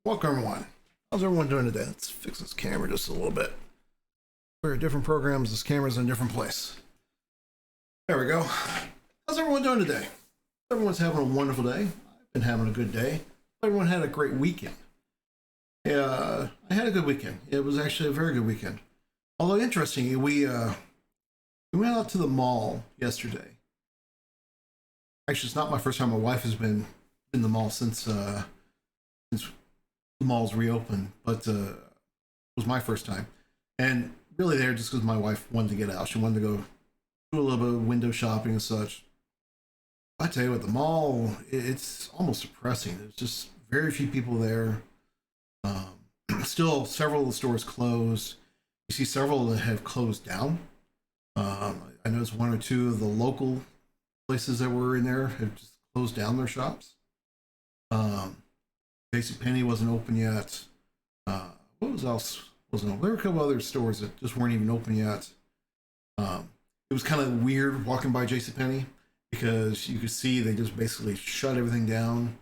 Welcome everyone. How's everyone doing today? Let's fix this camera just a little bit. We're different programs, this camera's in a different place. There we go. How's everyone doing today? Everyone's having a wonderful day. I've been having a good day. Everyone had a great weekend. Yeah, I had a good weekend. It was actually a very good weekend. Although interestingly, we went out to the mall yesterday. Actually, it's not my first time. My wife has been in the mall since the malls reopened, but it was my first time, and really there just because my wife wanted to get out. She wanted to go do a little bit of window shopping and such. I tell you what, the mall, it's almost depressing. There's just very few people there. Still several of the stores closed. You see several that have closed down. I noticed one or two of the local places that were in there have just closed down their shops. JCPenney wasn't open yet. What else wasn't open? There were a couple other stores that just weren't even open yet. It was kind of weird walking by JCPenney because you could see they just basically shut everything down.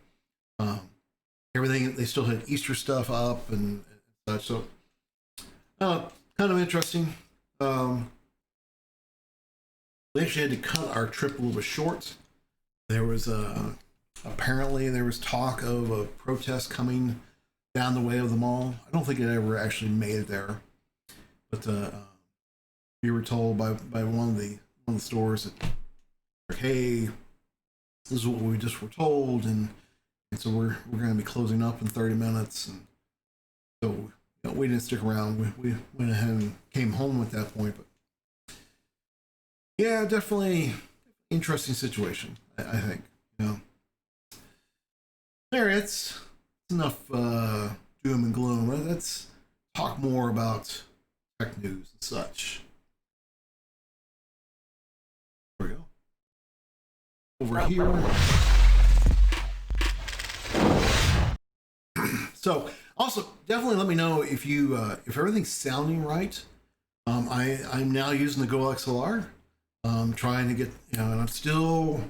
Everything, they still had Easter stuff up and such. So kind of interesting. We actually had to cut our trip a little bit short. There was apparently there was talk of a protest coming down the way of the mall. I don't think it ever actually made it there, but we were told by one of the stores that, hey, this is what we just were told, and so we're going to be closing up in 30 minutes. And so we didn't stick around. We went ahead and came home at that point. But yeah, definitely interesting situation. I think, There, it's enough doom and gloom. Let's talk more about tech news and such. There we go. Over here. So, also, definitely let me know if you if everything's sounding right. I'm now using the Go XLR. Trying to get, and I'm still.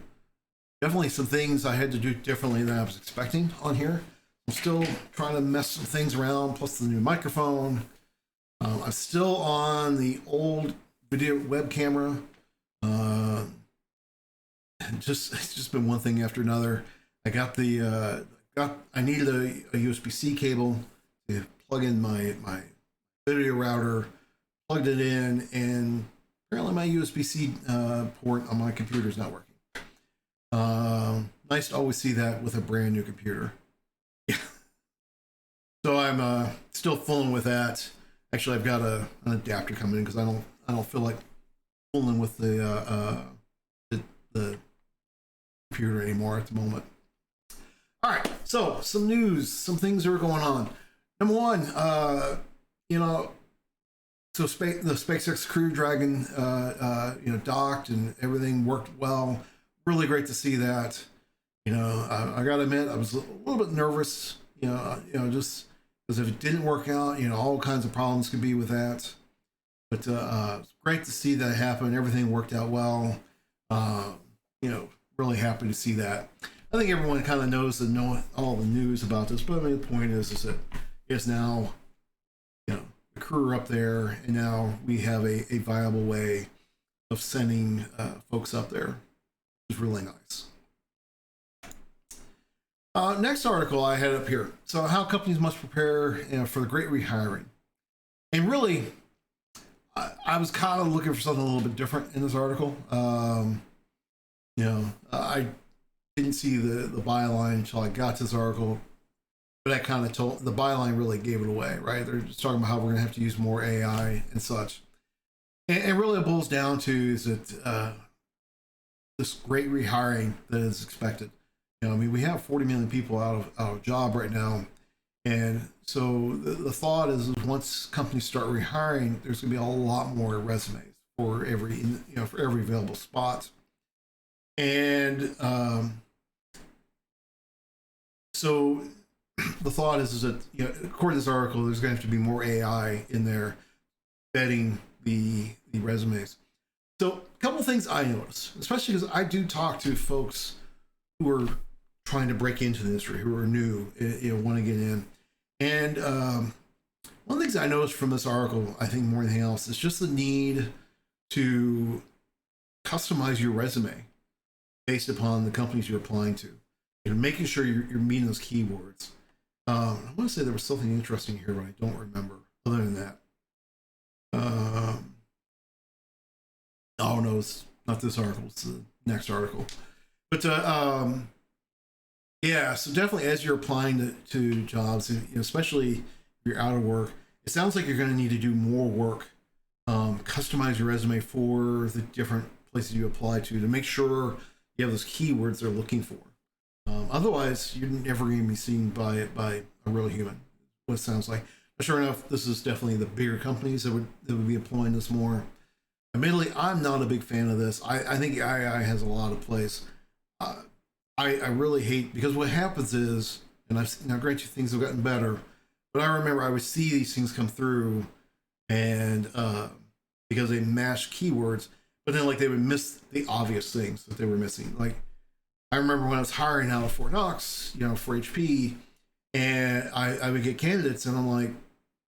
Definitely some things I had to do differently than I was expecting on here. I'm still trying to mess some things around, plus the new microphone. I'm still on the old video web camera. It's just been one thing after another. I got I needed a USB-C cable to plug in my video router, plugged it in, and apparently my USB-C port on my computer is not working. Nice to always see that with a brand new computer. Yeah. So I'm still fooling with that. Actually, I've got an adapter coming in because I don't feel like fooling with the computer anymore at the moment. All right, so some news, some things that are going on. Number one, so the SpaceX Crew Dragon, docked and everything worked well. Really great to see that. I gotta admit, I was a little bit nervous. Just because if it didn't work out, all kinds of problems could be with that. But it's great to see that happen. Everything worked out well. Really happy to see that. I think everyone kind of knows all the news about this, but the point is that it's now, the crew are up there, and now we have a viable way of sending folks up there. It's really nice. Next article I had up here. So, how companies must prepare for the great rehiring. And really, I was kind of looking for something a little bit different in this article. I didn't see the byline until I got to this article, but that kind of told the byline really gave it away, right? They're just talking about how we're going to have to use more AI and such, and really it boils down to is that this great rehiring that is expected. I mean, we have 40 million people out of job right now, and so the thought is once companies start rehiring, there's going to be a lot more resumes for every for every available spot, and so the thought is that according to this article, there's going to have to be more AI in there vetting the resumes. So a couple of things I notice, especially because I do talk to folks who are trying to break into the industry, who are new, want to get in. And one of the things I noticed from this article, I think more than anything else, is just the need to customize your resume based upon the companies you're applying to. Making sure you're meeting those keywords. I want to say there was something interesting here, but I don't remember. Other than that, oh no, it's not this article. It's the next article. But yeah, so definitely as you're applying to jobs, especially if you're out of work, it sounds like you're going to need to do more work, customize your resume for the different places you apply to make sure you have those keywords they're looking for. Otherwise, you're never going to be seen by a real human. What it sounds like. But sure enough, this is definitely the bigger companies that would be employing this more. Admittedly, I'm not a big fan of this. I think AI has a lot of place. I really hate, because what happens is, and now granted things have gotten better, but I remember I would see these things come through, and because they match keywords, but then like they would miss the obvious things that they were missing. Like I remember when I was hiring out of Fort Knox, for HP, and I would get candidates, and I'm like,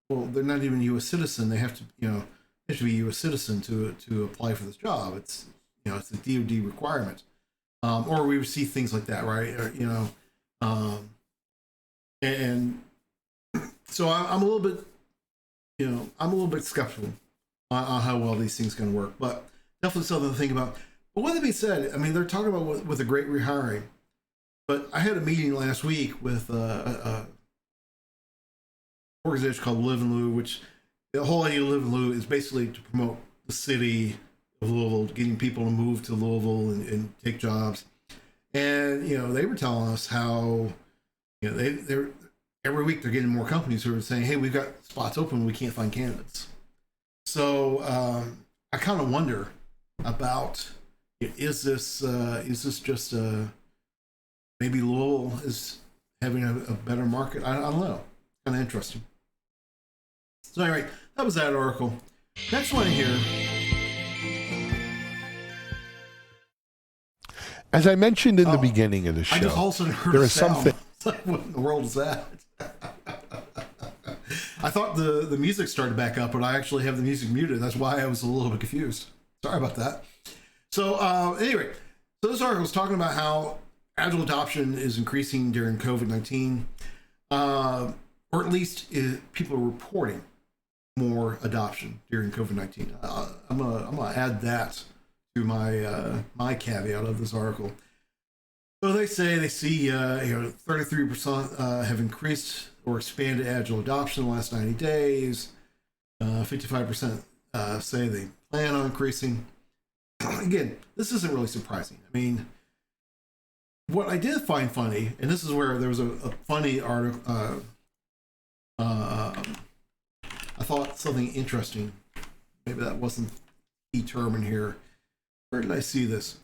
well, they're not even a U.S. citizen. They have to, they have to be a U.S. citizen to apply for this job. It's, it's a DoD requirement. Or we would see things like that, right? Or, and so I'm a little bit, I'm a little bit skeptical on how well these things can work, but definitely something to think about. But with that being said, I mean, they're talking about with a great rehiring, but I had a meeting last week with a organization called Live in Lieu, which the whole idea of Live in Lieu is basically to promote the city of Louisville, getting people to move to Louisville and take jobs. And they were telling us how they're every week they're getting more companies who are saying, hey, we've got spots open, we can't find candidates. So I kind of wonder about, is this just maybe Louisville is having a better market? I don't know. Kind of interesting. So anyway, that was that article. Next one here. As I mentioned in the beginning of the show, I just all of a sudden heard there is something. What in the world is that? I thought the music started back up, but I actually have the music muted. That's why I was a little bit confused. Sorry about that. So anyway, so this article was talking about how Agile adoption is increasing during COVID-19, or at least people are reporting more adoption during COVID-19. I'm gonna add that to my caveat of this article. So they say they see 33% have increased or expanded Agile adoption in the last 90 days. 55% say they plan on increasing. Again, this isn't really surprising. I mean, what I did find funny, and this is where there was a funny article. I thought something interesting. Maybe that wasn't the key term in here. Where did I see this?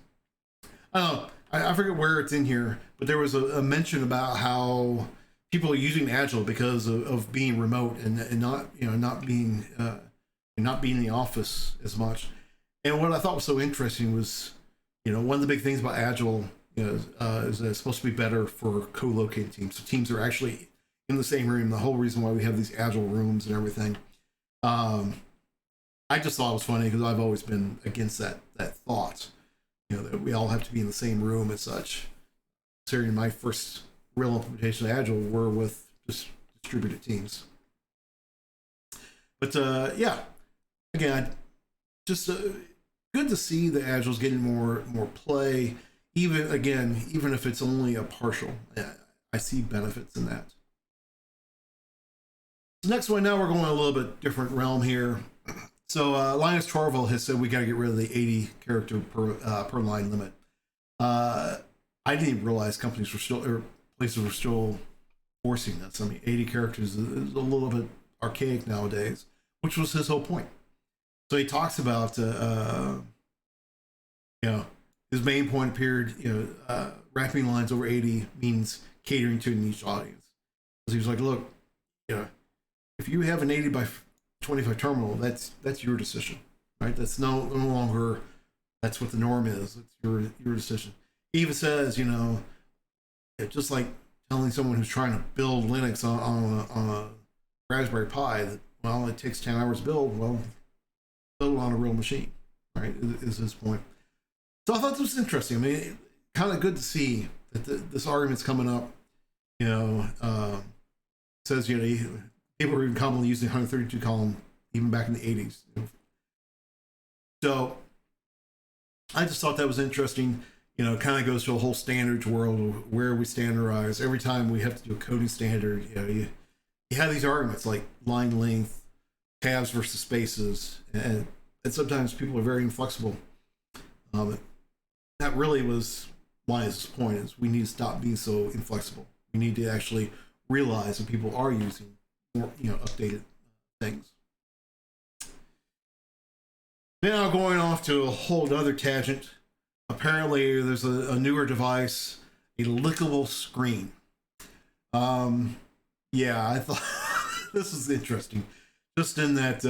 I don't know. I forget where it's in here, but there was a mention about how people are using Agile because of being remote and not not being in the office as much. And what I thought was so interesting was, one of the big things about Agile is that it's supposed to be better for co-located teams. So teams are actually in the same room. The whole reason why we have these Agile rooms and everything. I just thought it was funny because I've always been against that thought, that we all have to be in the same room and such. Considering my first real implementation of Agile were with just distributed teams. But yeah, again, just good to see that Agile's getting more play. even if it's only a partial, I see benefits in that. So next one, now we're going a little bit different realm here. So Linus Torvald has said we got to get rid of the 80 character per line limit. I didn't even realize companies were still, or places were still forcing this. I mean, 80 characters is a little bit archaic nowadays, which was his whole point. So he talks about, you know, his main point appeared, wrapping lines over 80 means catering to a niche audience. So he was like, look, if you have an 80 by 25 terminal, that's your decision, right? That's no longer, that's what the norm is. It's your decision. He even says, just like telling someone who's trying to build Linux on a Raspberry Pi that, well, it takes 10 hours to build, well, build it on a real machine, right? Is his point. So I thought this was interesting. I mean, kind of good to see that this argument's coming up. Says, people were even commonly using 132 column even back in the 80s. So I just thought that was interesting. It kind of goes to a whole standards world where we standardize. Every time we have to do a coding standard, you have these arguments like line length, tabs versus spaces, and sometimes people are very inflexible. That really was Linus' point, is we need to stop being so inflexible. We need to actually realize that people are using more, updated things. Now going off to a whole other tangent. Apparently there's a newer device, a lickable screen. Yeah, I thought this was interesting. Just in that,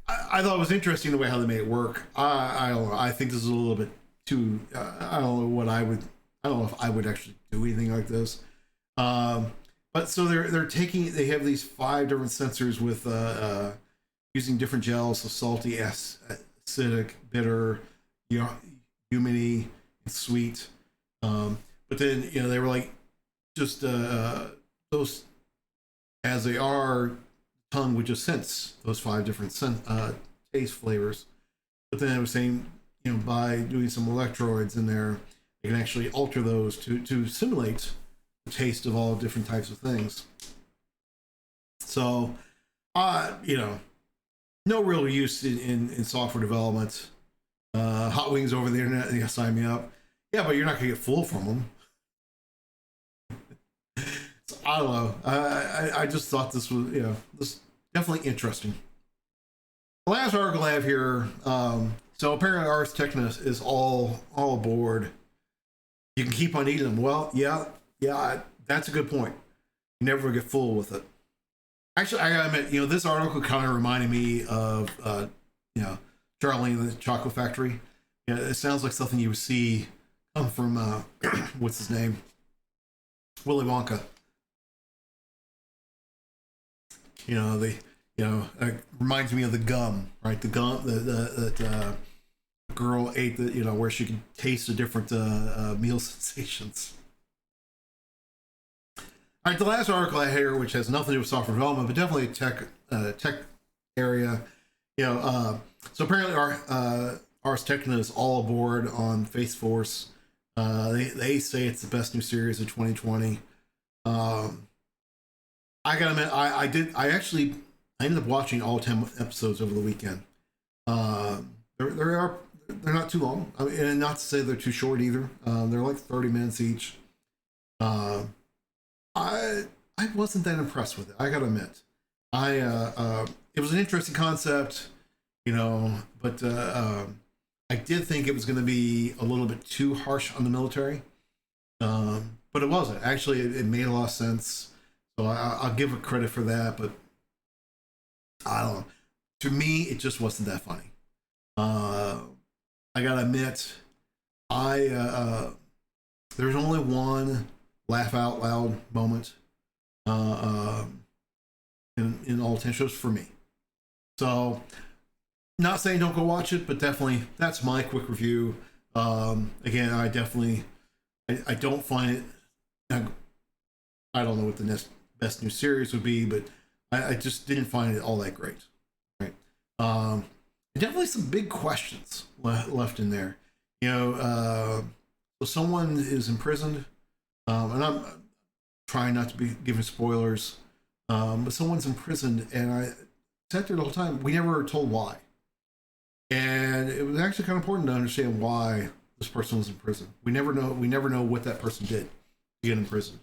I thought it was interesting the way how they made it work. I don't know. I think this is a little bit too. I don't know what I don't know if I would actually do anything like this. But so they have these 5 different sensors with using different gels, so salty, acidic, bitter, humidity, and sweet. But then they were like just those as they are. Tongue would just sense those 5 different taste flavors. But then I was saying, by doing some electrodes in there, they can actually alter those to simulate the taste of all different types of things. So, no real use in software development. Hot Wings over the internet, they sign me up. Yeah, but you're not gonna get full from them. So, I don't know. I just thought this was, this definitely interesting. The last article I have here. So apparently Ars Technica is all aboard. You can keep on eating them. Well, yeah, that's a good point. You never get full with it. Actually, I gotta admit, this article kind of reminded me of, Charlie and the Chocolate Factory. It sounds like something you would see come from, what's his name? Willy Wonka. It reminds me of the gum, right? The gum that girl ate, where she could taste the different meal sensations. All right, the last article I have here, which has nothing to do with software development, but definitely a tech area. So apparently Ars Technica is all aboard on Face Force. They say it's the best new series of 2020. I gotta admit, I ended up watching all 10 episodes over the weekend. They're not too long. I mean, and not to say they're too short either. They're like 30 minutes each. I wasn't that impressed with it. I gotta admit, it was an interesting concept, but I did think it was going to be a little bit too harsh on the military, but it wasn't. Actually, it made a lot of sense. So I'll give it credit for that, but I don't know. To me, it just wasn't that funny. I gotta admit, there's only one laugh out loud moment in all 10 shows for me. So, not saying don't go watch it, but definitely that's my quick review. Again, I don't find it. I don't know what the next best new series would be, but I just didn't find it all that great. Right? Definitely some big questions left in there. So someone is imprisoned, and I'm trying not to be giving spoilers, but someone's imprisoned, and I sat there the whole time. We never were told why, and it was actually kind of important to understand why this person was in prison. We never know. We never know what that person did to get in prison.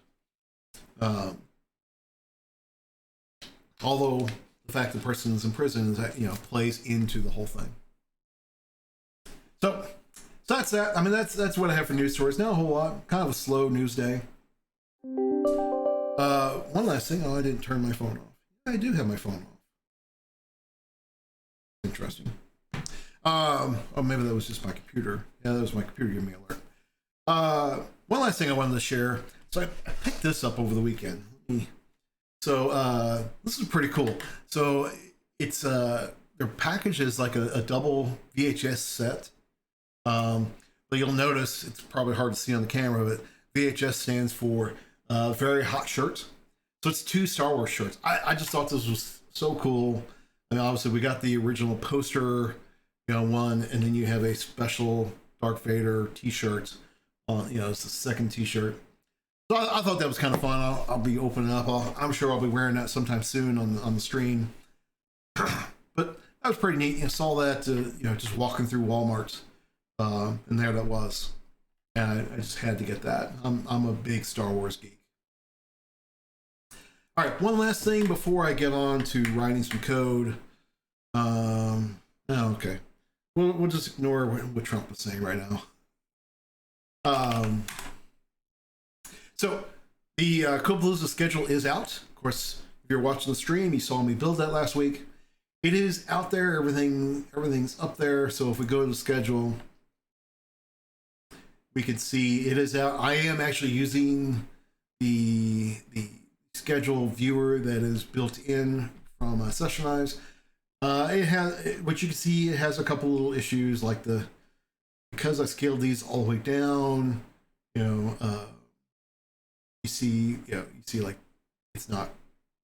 Although the fact the person is in prison is that, plays into the whole thing. So that's that. I mean, that's what I have for news stories. Not a whole lot. Kind of a slow news day. One last thing. Oh, I didn't turn my phone off. I do have my phone off. Interesting. Oh, maybe that was just my computer. Yeah, that was my computer giving me an alert. One last thing I wanted to share. So I picked this up over the weekend. So this is pretty cool. So it's their package is like a double VHS set. But you'll notice it's probably hard to see on the camera, but VHS stands for Very Hot Shirt. So it's 2 Star Wars shirts. I just thought this was so cool. I mean, obviously we got the original poster, one, and then you have a special Darth Vader T-shirt. It's the second T-shirt. So I thought that was kind of fun. I'll be opening up. I'm sure I'll be wearing that sometime soon on the stream. But that was pretty neat. I saw that, just walking through Walmart, and there that was. And I just had to get that. I'm a big Star Wars geek. All right, one last thing before I get on to writing some code. Okay. We'll just ignore what Trump was saying right now. So the Codepalooza schedule is out. Of course, if you're watching the stream, you saw me build that last week. It is out there. Everything's up there. So if we go to the schedule, we can see it is out. I am actually using the schedule viewer that is built in from Sessionize. It has, what you can see, it has a couple little issues like because I scaled these all the way down, you see like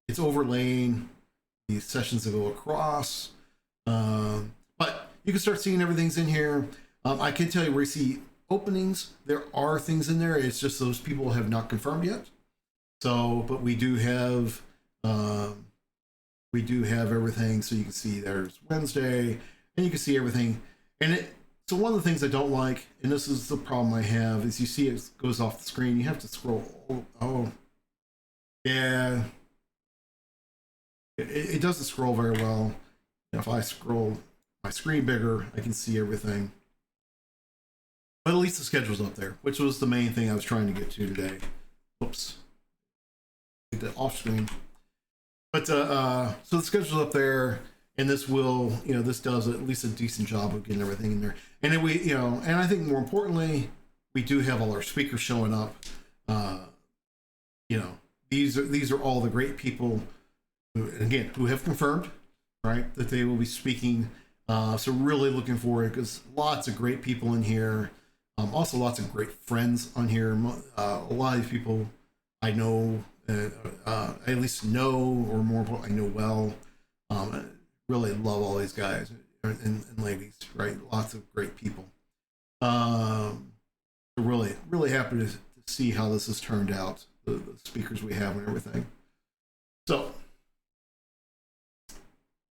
it's overlaying these sessions that go across, but you can start seeing everything's in here. I can tell you where you see openings, there are things in there. It's just those people have not confirmed yet. So, but we do have everything. So you can see there's Wednesday, and you can see everything. And so one of the things I don't like, and this is the problem I have, is you see it goes off the screen. You have to scroll. Oh, yeah. It doesn't scroll very well. If I scroll my screen bigger, I can see everything. But at least the schedule's up there, which was the main thing I was trying to get to today. Oops. Get that off screen. But so the schedule's up there, and this will, this does at least a decent job of getting everything in there. And then we, and I think more importantly, we do have all our speakers showing up. These are all the great people who have confirmed, right, that they will be speaking. So really looking forward, because lots of great people in here. Also lots of great friends on here. A lot of these people I know, I at least know, or more importantly, I know well. I really love all these guys and ladies, right? Lots of great people. Really, really happy to see how this has turned out, the speakers we have and everything. So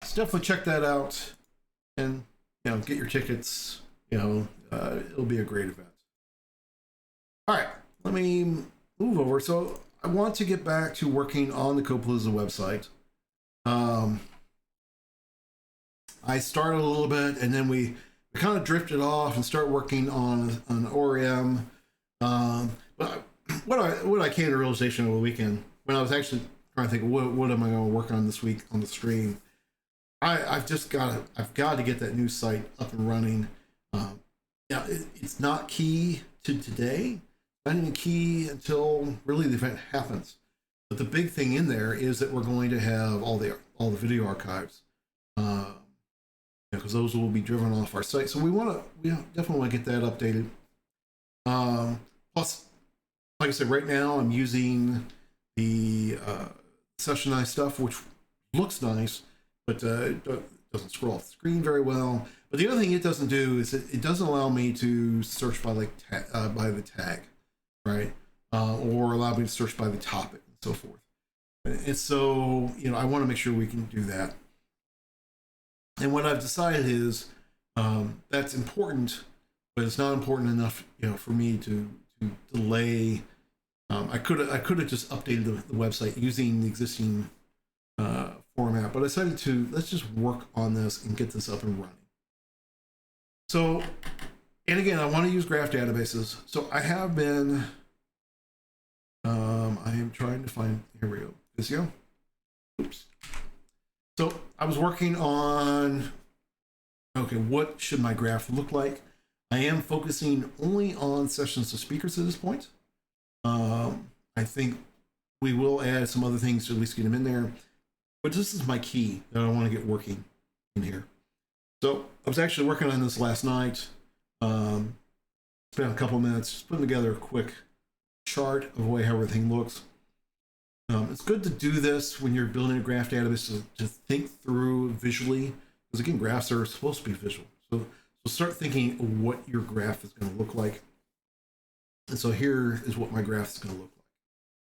definitely check that out, and get your tickets. It'll be a great event. All right, let me move over. So I want to get back to working on the Codepalooza website. I started a little bit, and then we kind of drifted off and started working on ORM. But what I came to realization over the weekend, when I was actually trying to think, what am I going to work on this week on the stream? I've got to get that new site up and running. It's not key to today. Not even key until really the event happens. But the big thing in there is that we're going to have all the video archives, because those will be driven off our site. So we definitely want to get that updated. Plus, like I said, right now I'm using the Sessionize stuff, which looks nice, but it doesn't scroll off the screen very well. But But the other thing it doesn't do is it doesn't allow me to search by like by the tag, right? Or allow me to search by the topic and so forth. And so, you know, I want to make sure we can do that. And what I've decided is that's important, but it's not important enough, you know, for me to delay. I could have just updated the website using the existing format, but I decided to let's just work on this and get this up and running. So, and again, I want to use graph databases. So I have been, I am trying to find, here we go, Visio. Oops. So I was working on, okay, what should my graph look like? I am focusing only on sessions to speakers at this point. I think we will add some other things to at least get them in there, but this is my key that I want to get working in here. So I was actually working on this last night. Spent a couple of minutes just putting together a quick chart of the way how everything looks. It's good to do this when you're building a graph database to think through visually, because again, graphs are supposed to be visual. So start thinking of what your graph is going to look like. And so here is what my graph is going to look like.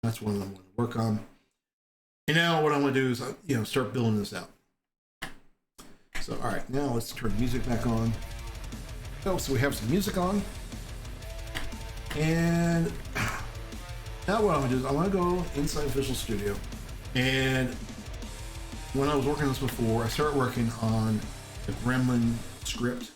That's what I'm going to work on. And now what I'm going to do is, you know, start building this out. So, all right, now let's turn the music back on. Oh, so we have some music on. And now what I'm going to do is I want to go inside Visual Studio. And when I was working on this before, I started working on the Gremlin script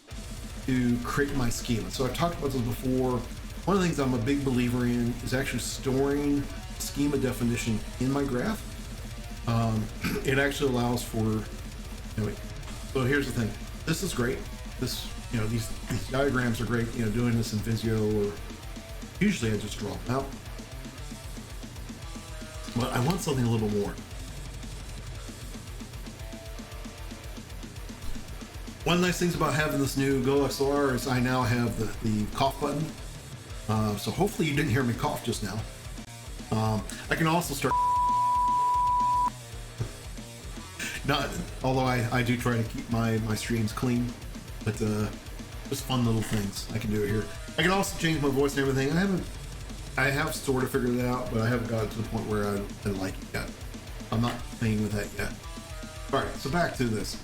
to create my schema. So I've talked about this before. One of the things I'm a big believer in is actually storing schema definition in my graph. It actually allows for, anyway, so here's the thing. This is great. This, you know, these diagrams are great, you know, doing this in Visio, or usually I just draw them out. But I want something a little more. One of the nice things about having this new Go XLR is I now have the cough button. So hopefully you didn't hear me cough just now. I can also start not, although I do try to keep my streams clean, but just fun little things I can do it here. I can also change my voice and everything. I have sort of figured it out, but I haven't gotten to the point where I like it yet. I'm not playing with that yet. All right, so back to this.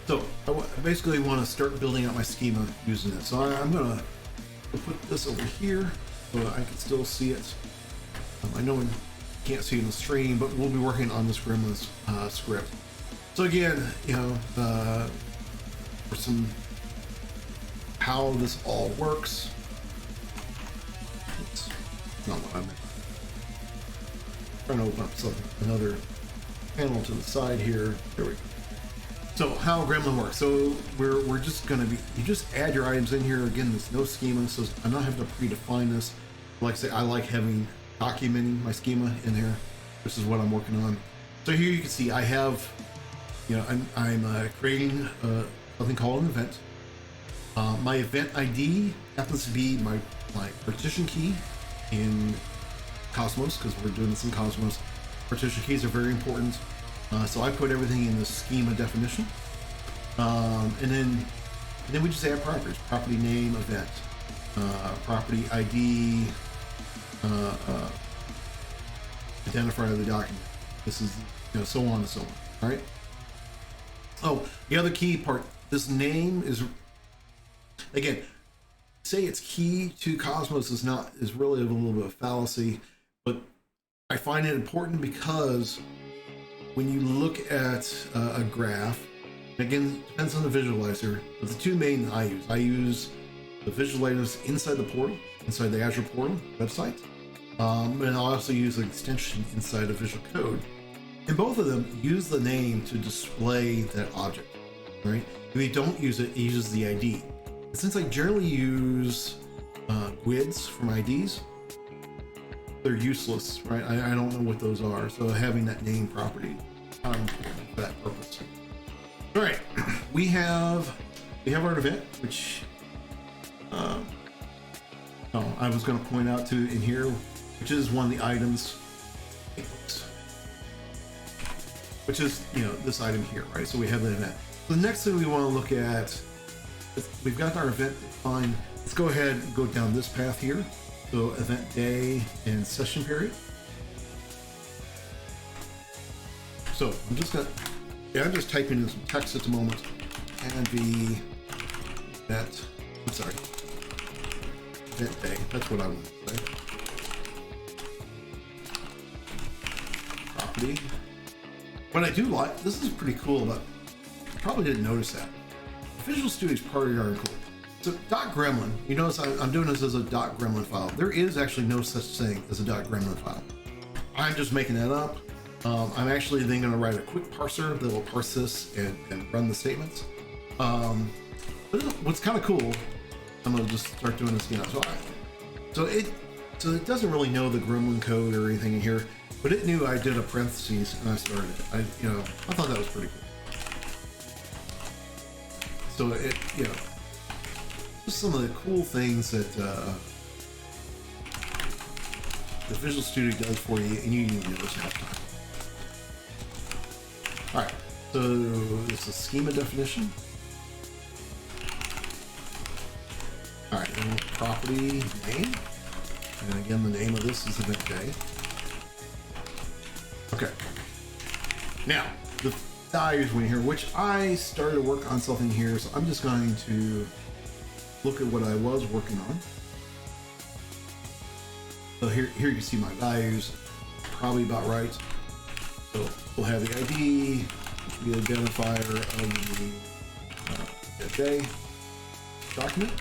So I basically want to start building out my schema using it. So I'm gonna put this over here so I can still see it. I know you can't see it in the stream, but we'll be working on this Gremlin script. So again, you know, for some how this all works. It's not what I meant. Trying to open up another panel to the side here. There we go. So how Gremlin works. So we're just going to be, you just add your items in here. Again, there's no schema, so I'm not having to predefine this. Like I say, I like having documenting my schema in there. This is what I'm working on. So here you can see I have, you know, I'm creating something called an event. My event ID happens to be my partition key in Cosmos, because we're doing this in Cosmos. Partition keys are very important. So I put everything in the schema definition, and then we just add properties: property name, event, property ID, identifier of the document. This is, you know, so on and so on. All right. Oh, the other key part. This name is, again, say it's key to Cosmos is really a little bit of a fallacy, but I find it important because when you look at a graph, again, depends on the visualizer, but the two main I use the visualizers inside the portal, inside the Azure portal website, and I'll also use an extension inside of Visual Code. And both of them use the name to display that object, right? If you don't use it, it uses the ID. And since I generally use GUIDs for my IDs, they're useless, right? I don't know what those are, so having that name property for that purpose. All right, we have our event, which I was going to point out to in here, which is one of the items. which is, this item here, right? So we have the event. So the next thing we want to look at, we've got our event defined. Let's go ahead and go down this path here. So event day and session period. So I'm just typing in some text at the moment. And the event day. That's what I want to say. Property. What I do like, this is pretty cool, but I probably didn't notice that. Visual Studio is pretty darn cool. So .gremlin, you notice I'm doing this as a .gremlin file. There is actually no such thing as a .gremlin file. I'm just making that up. I'm actually then going to write a quick parser that will parse this and run the statements. But what's kind of cool, I'm going to just start doing this again. So it doesn't really know the Gremlin code or anything in here, but it knew I did a parentheses and I started it. I thought that was pretty cool. So it, just some of the cool things that the Visual Studio does for you, and you didn't notice half the time. All right, so this is Schema Definition. All right, and property name, and again, the name of this is event day. Okay. Now the values went here, which I started to work on something here, so I'm just going to look at what I was working on. So here you can see my values, probably about right. So we'll have the ID, the identifier of the day document.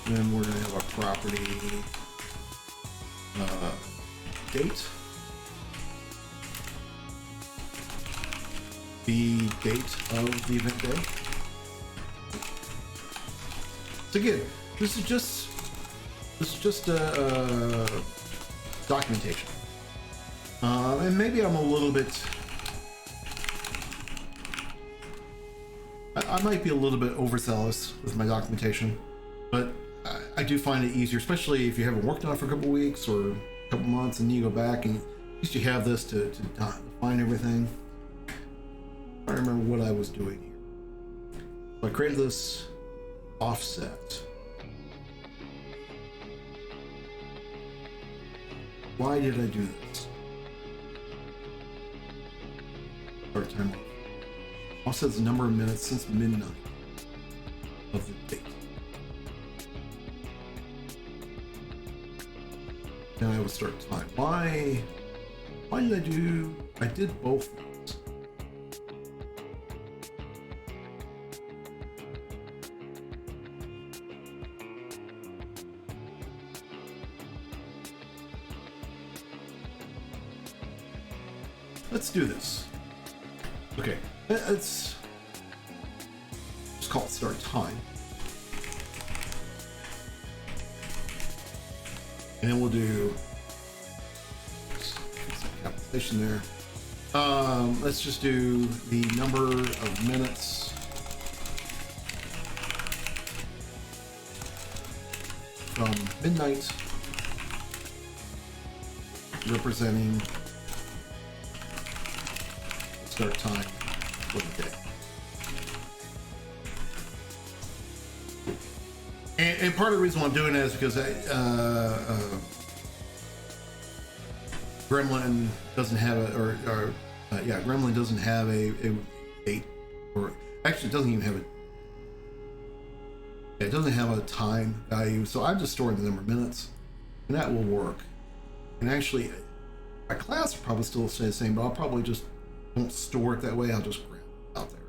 And then we're going to have a property date. The date of the event day. So again, this is just documentation, and maybe I'm a little bit. I might be a little bit overzealous with my documentation, but I do find it easier, especially if you haven't worked on it for a couple weeks or a couple months, and you go back and at least you have this to define everything. I remember what I was doing here. So I created this offset. Why did I do this? Start time. Offset's the number of minutes since midnight of the date. Now I will start time. Why did I did both things. Let's do this. Okay, let's just call it start time. And then we'll do capitalization there. Let's just do the number of minutes from midnight, representing start time for the day. And part of the reason why I'm doing that is because Gremlin doesn't have Gremlin doesn't have a date, or actually it doesn't even have it doesn't have a time value. So I'm just storing the number of minutes, and that will work. And actually, my class will probably still stay the same, but I'll probably just won't store it that way. I'll just grab it out there.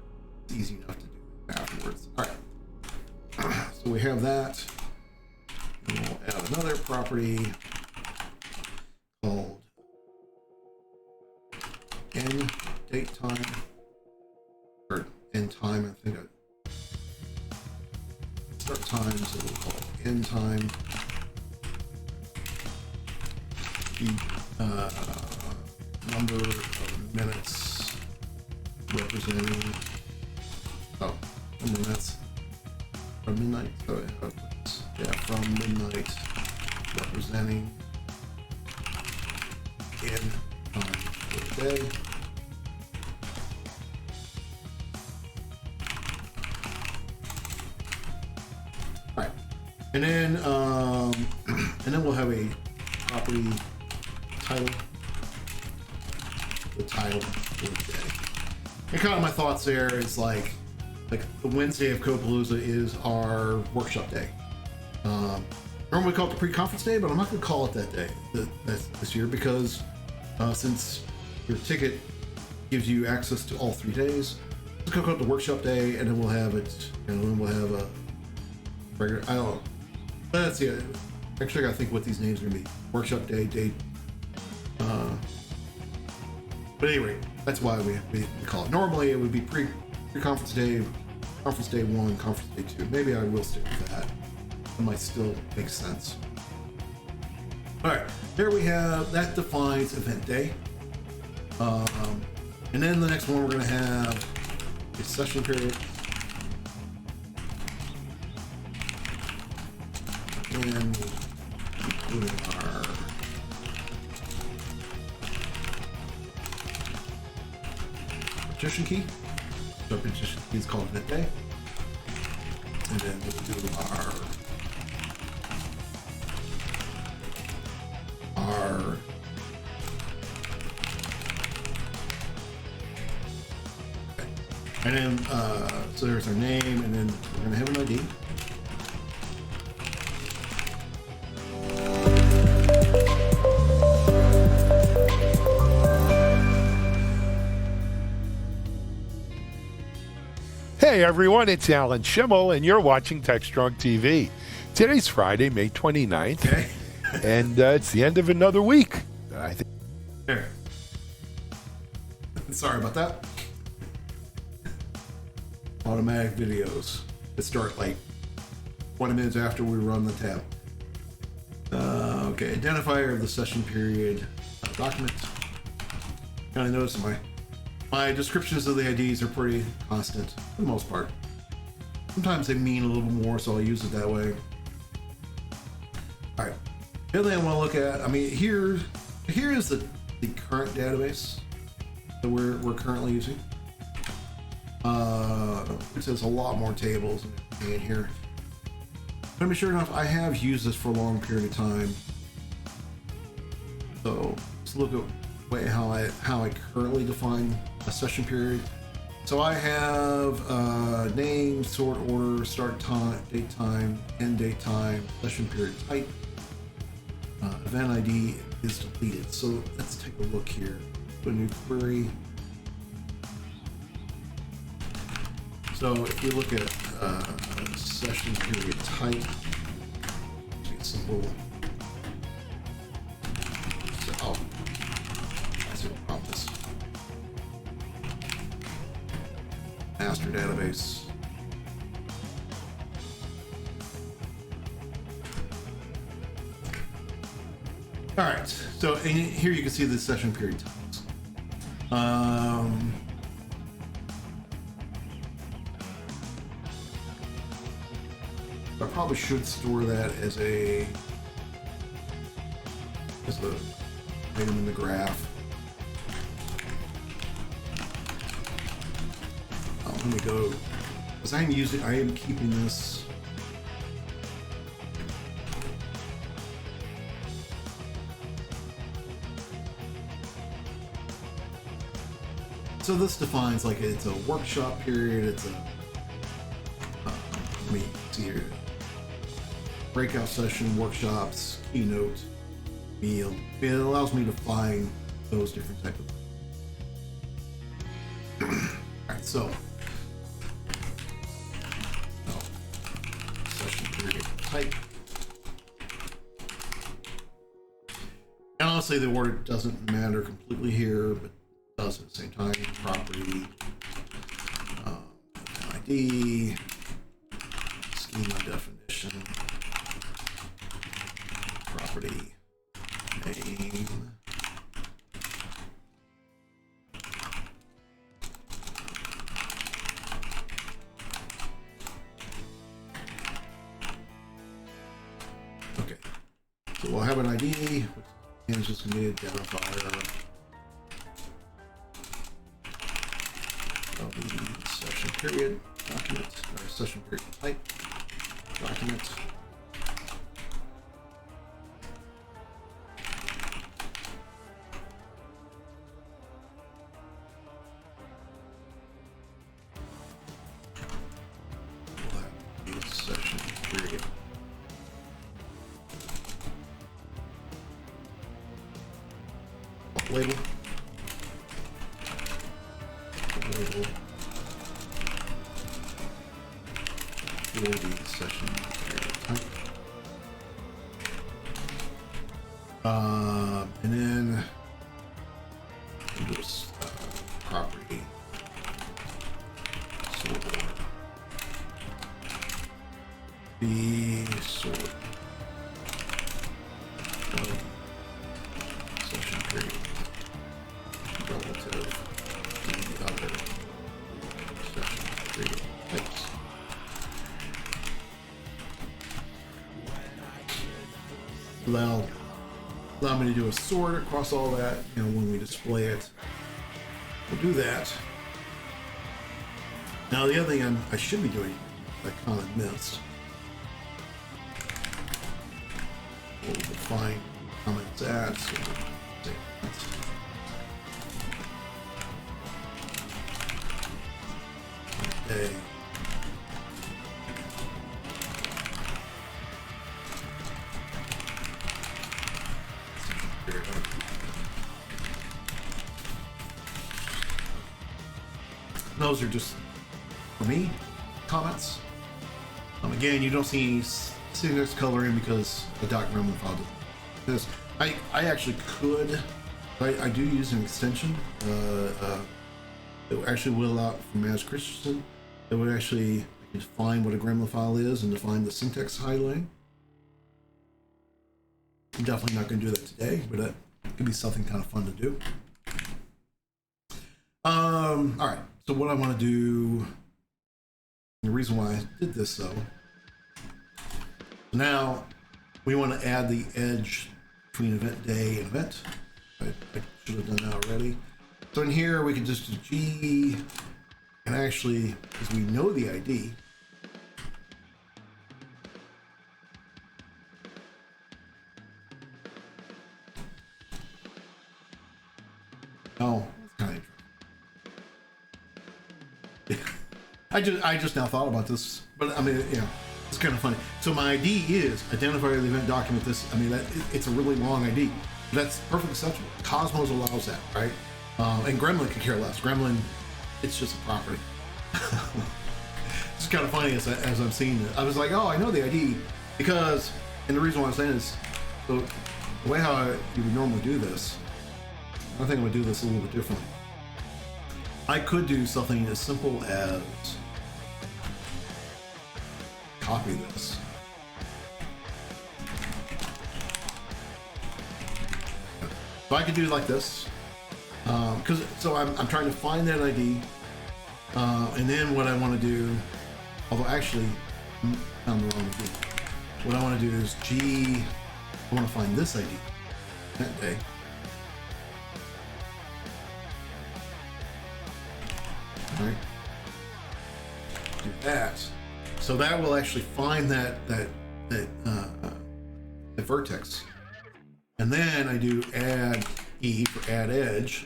It's easy enough to do afterwards. All right. So we have that. And we'll add another property called end date time, or end time. I think start time, so we'll call it end time. The number of minutes representing minutes from midnight. So from midnight representing day. All right, and then we'll have a property title. The title for the day. And kind of my thoughts there is like the Wednesday of Codepalooza is our workshop day. Normally we call it the pre-conference day, but I'm not going to call it that day this year because since your ticket gives you access to all 3 days, let's call it the workshop day, and then we'll have it. And then we'll have a regular. I don't know. Let's see. Actually, I got to think what these names are going to be. Workshop day, date. But anyway, that's why we call it. Normally, it would be pre-conference day, conference day 1, conference day 2. Maybe I will stick with that. It might still make sense. All right, here we have that defines event day. And then the next one we're going to have a session period. And including our partition key. So our partition key is called event day. And then we'll do our and then so there's our name, and then we're gonna have an ID. Hey everyone, it's Alan Schimmel, and you're watching TechStrong TV. Today's Friday, May 29th, Okay. and it's the end of another week. I think. There. Sorry about that. Automatic videos that start like 20 minutes after we run the tab. Okay, identifier of the session period document. Kind of notice my descriptions of the IDs are pretty constant for the most part. Sometimes they mean a little more, so I'll use it that way. All right. The other thing I want to look at, I mean, here is the current database that we're currently using. It says a lot more tables in here. But I mean, sure enough, I have used this for a long period of time. So let's look at how I currently define a session period. So I have name, sort order, start time, date time, end date time, session period type. Event ID is deleted. So let's take a look here. Put a new query. So if you look at session period type, it's simple. So, oh, I see what problem is. Master database. All right, so and here you can see the session period types. I probably should store that as a item in the graph. Oh, let me go, because I am keeping this. So this defines like it's a workshop period. It's a let me see here. Breakout session, workshops, keynote, meal. It allows me to find those different types of. All right, so session period type. And honestly, the order doesn't matter completely here, but it does at the same time. Property, ID, schema definition. Property name. Okay, so we'll have an ID, and it's just going to be an identifier. period document, or session period type document. Session period. Label. Label. For the session period type. And then just property sort. The sort of session period relative to the other session period types. Allow me to do a sort across all that, when we display it. We'll do that. Now the other thing I should be doing, I kind of missed. We'll define comments at. So okay. Those are just, for me, comments. Again, you don't see any syntax coloring because the .gremlin file does this. I actually could, I do use an extension. It actually will allow from Mads Christensen. It would actually define what a gremlin file is and define the syntax highlighting. I'm definitely not going to do that today, but that could be something kind of fun to do. All right. So what I want to do, the reason why I did this though, now we want to add the edge between event day and event. I should have done that already. So in here we can just do G, and actually, because we know the ID, oh, that's kind of I just now thought about this, but I mean, it's kind of funny. So my ID is identifier of the event document. This, I mean, it's a really long ID. That's perfectly acceptable. Cosmos allows that, right? And Gremlin could care less. Gremlin, it's just a property. It's kind of funny as I'm seeing it. I was like, oh, I know the ID because, and the reason why I'm saying is, so the way how you would normally do this, I think I would do this a little bit differently. I could do something as simple as copy this. So I could do it like this, because so I'm trying to find that ID, and then what I want to do, although actually I found the wrong ID. What I want to do is I want to find this ID, that day. All right. Do that. So that will actually find that vertex. And then I do add E for add edge.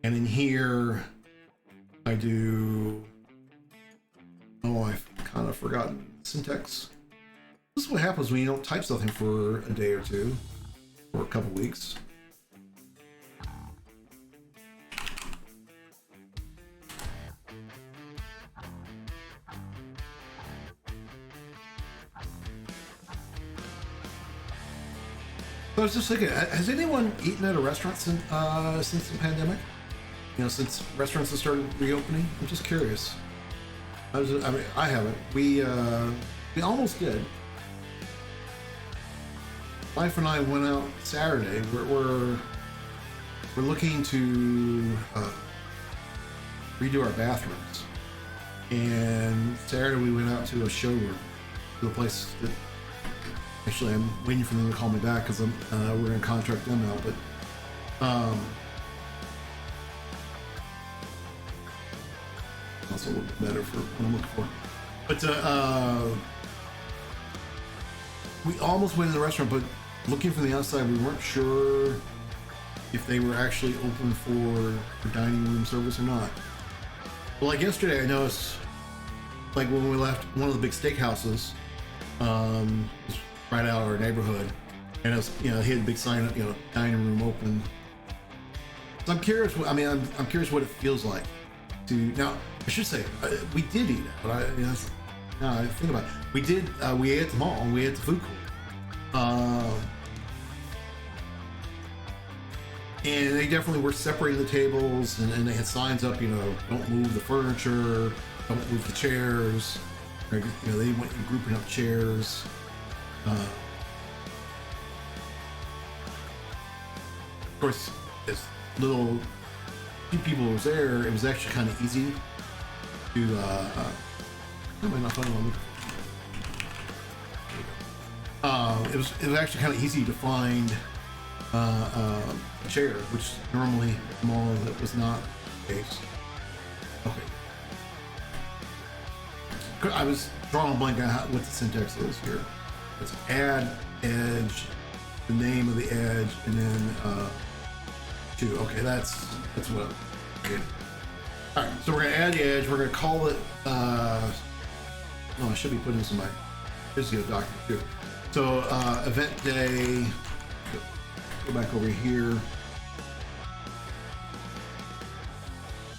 And in here, I do, oh, I've kind of forgotten syntax. This is what happens when you don't type something for a day or two, or a couple weeks. I was just thinking, has anyone eaten at a restaurant since the pandemic? Since restaurants have started reopening? I'm just curious. I haven't. We almost did. Wife and I went out Saturday. We're looking to redo our bathrooms, and Saturday we went out to a showroom, to a place that. Actually, I'm waiting for them to call me back because we're going to contract them out. But else a little bit better for what I'm looking for. But we almost went in the restaurant, but looking from the outside, we weren't sure if they were actually open for dining room service or not. Well, like yesterday, I noticed, like when we left one of the big steakhouses, was right out of our neighborhood, and it was, he had a big sign up, dining room open. So I'm curious. I'm curious what it feels like to. Now, I should say we did eat out. Now I think about it. We did. We ate at the mall. We ate at the food court. And they definitely were separating the tables, and they had signs up, don't move the furniture, don't move the chairs. Or, they went grouping up chairs. Of course, as few people was there, it was actually kind of easy to. Am I not finding one? It was actually kind of easy to find a chair, which normally mall that was not the case. Okay. I was drawing a blank on what the syntax is here. It's add edge, the name of the edge, and then 2. Okay, that's what I'm getting. All right, so we're gonna add the edge. We're gonna call it. I should be putting some. Just get a document too. So event day. Go back over here.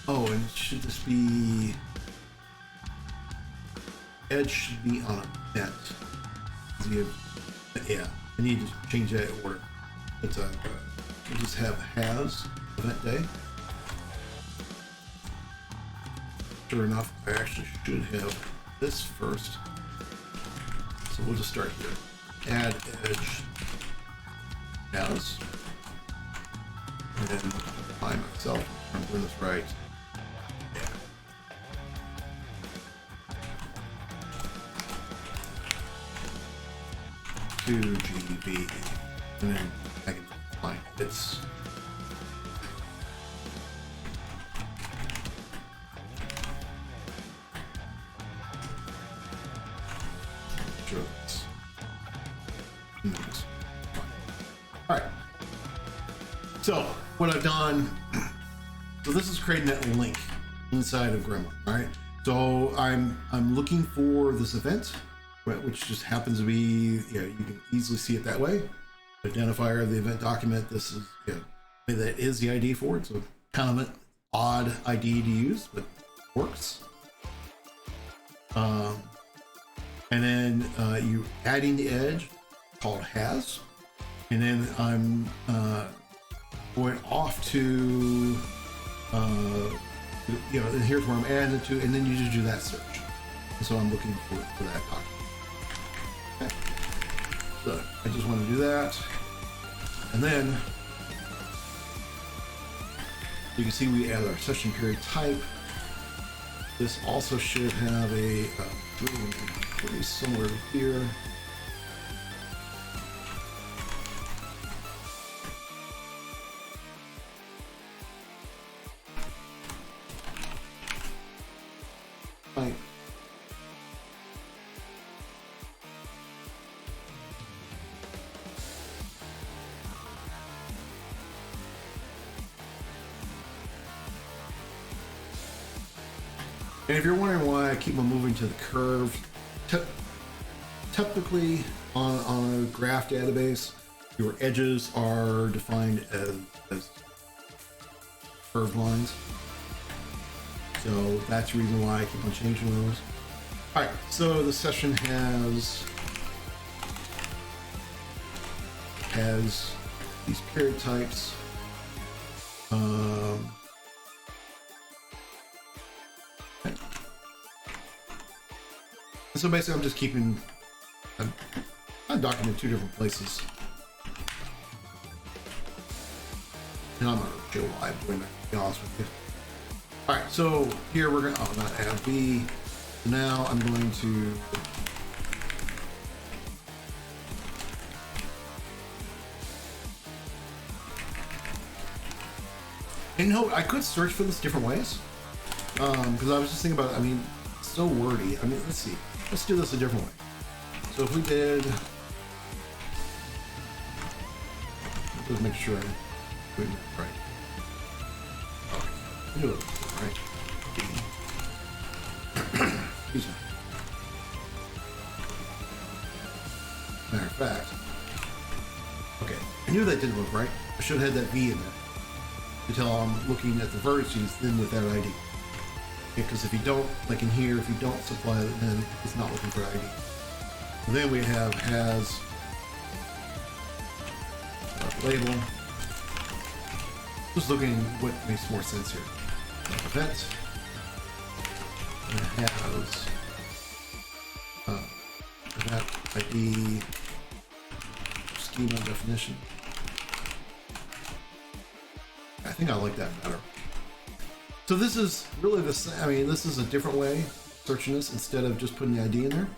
Oh, and should this be? Edge should be on event. Yeah, I need to change that order. It's we just have has event day. Sure enough, I actually should have this first. So we'll just start here. Add edge has. And then I myself, I'm doing this right. Yeah. 2 GB. And then I can find this. Alright, so what I've done, so this is creating that link inside of Gremlin, right? So I'm looking for this event, right, which just happens to be, you can easily see it that way. Identifier of the event document, this is, that is the ID for it, so kind of an odd ID to use, but works. And then you adding the edge called has. And then I'm going off to, and here's where I'm adding it to, and then you just do that search. And so I'm looking for that document. Okay. So I just want to do that. And then you can see we add our session period type. This also should have a pretty similar here. Right. And if you're wondering why I keep on moving to the curve, typically on a graph database, your edges are defined as curved lines. So that's the reason why I keep on changing those. All right, so the session has these period types. Okay. So basically, I'm just keeping. I document 2 different places, and I'm not sure why I'm doing that, to be honest with you. All right, so here we're gonna, not add B. Now I'm going to I could search for this different ways. because I was just thinking about, I mean, it's so wordy. I mean, let's see. Let's do this a different way. So if we did, let's make sure I'm doing that right. Oh, I knew it was right. Excuse me. Matter of fact, okay, I knew that didn't look right. I should have had that V in there to tell I'm looking at the vertices then with that ID. Because if you don't, like in here, if you don't supply it, then it's not looking for ID. And then we have has label. Just looking at what makes more sense here. Event. And it has event ID schema definition. I think I like that better. So this is really the same. I mean, this is a different way of searching this instead of just putting the ID in there.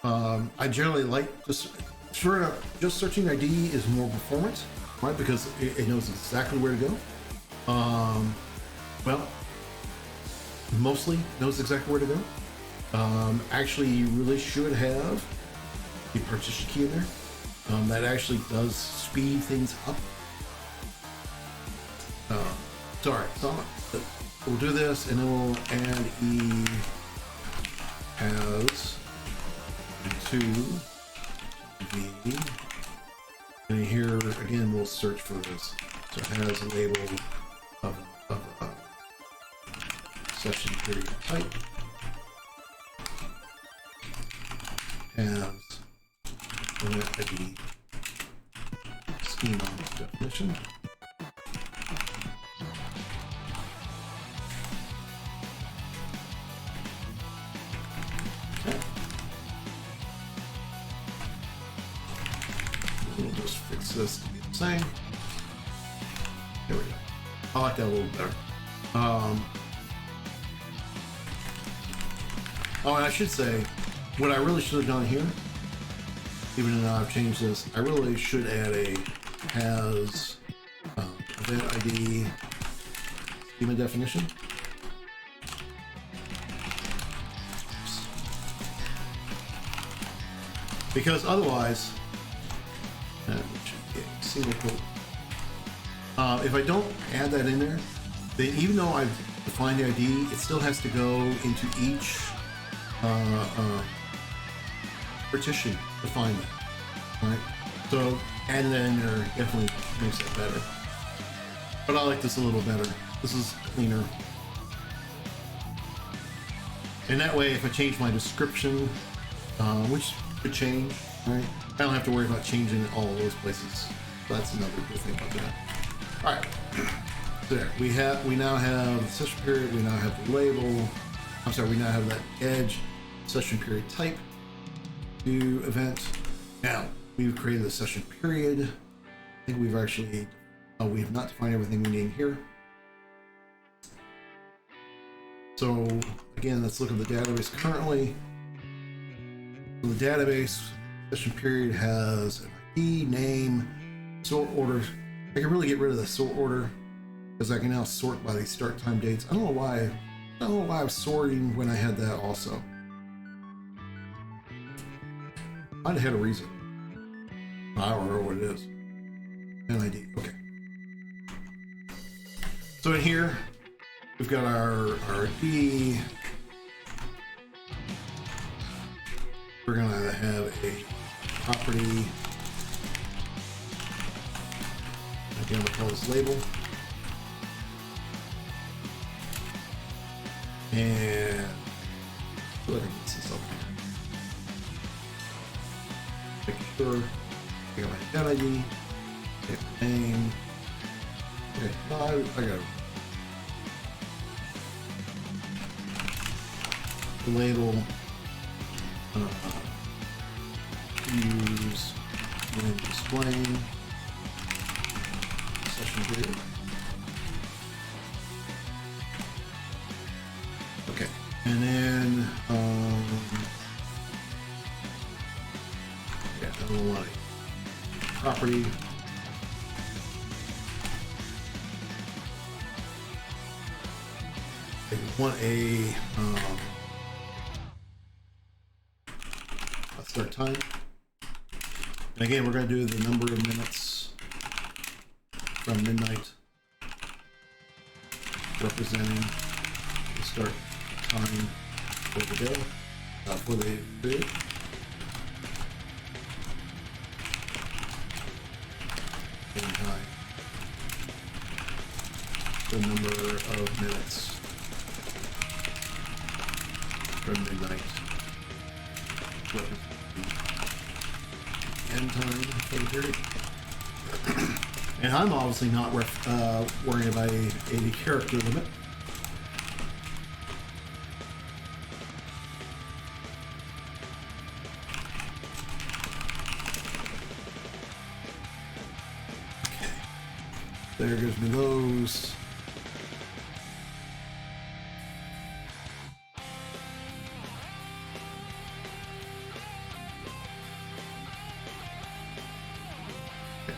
I generally like just searching ID is more performant, right? Because it knows exactly where to go. Well, mostly knows exactly where to go. Actually, you really should have the partition key in there. That actually does speed things up. Sorry, so we'll do this and then we'll add E has to V. And here again, we'll search for this. So it has a label of session period type. Has an ID schema definition. We'll just fix this to be the same. There we go. I like that a little better. Oh, and I should say, what I really should have done here, even though I've changed this, I really should add a has event ID schema definition. Because otherwise, single quote. If I don't add that in there, then even though I've defined the ID, it still has to go into each partition to find that. Right? So adding that in there definitely makes it better. But I like this a little better. This is cleaner. And that way, if I change my description, which could change, right? I don't have to worry about changing all of those places. That's another good thing about that. All right, so there we now have the session period. We now have the label. I'm sorry, we now have that edge session period type to event. Now we've created the session period. I think we've actually we have not defined everything we need here. So again, let's look at the database currently. So the database session period has an ID, name, sort order. I can really get rid of the sort order because I can now sort by the start time dates. I don't know why I was sorting when I had that also. I'd have had a reason. I don't know what it is. An ID. Okay. So in here, we've got our ID. We're gonna have a property. Again, we'll call this label. And I feel like I can mix this up here. Make sure I got my event ID, get my name. Okay, no, I got it. The label. Use when displaying session period. Okay, and then yeah, I don't want it. Property. They want a start time. And again, we're going to do the number of minutes from midnight, representing the start time for the day, for the period. And time, the number of minutes from midnight, representing end time for the period. And I'm obviously not worrying about a character limit. Okay. There gives me those.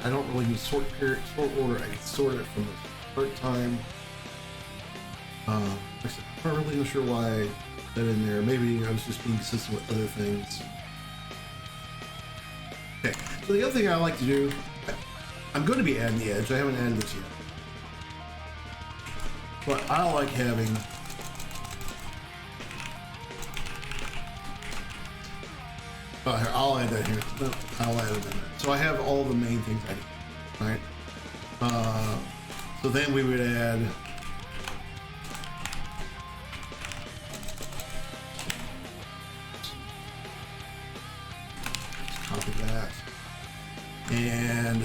I don't really need sort order. I can sort it from the start time. Like I said, I'm not really sure why I put that in there. Maybe I was just being consistent with other things. Okay, so the other thing I like to do, I'm going to be adding the edge. I haven't added this yet. But I like having I'll add that here. No, I'll add it in there. So I have all the main things I need, right? So then we would add just copy that. And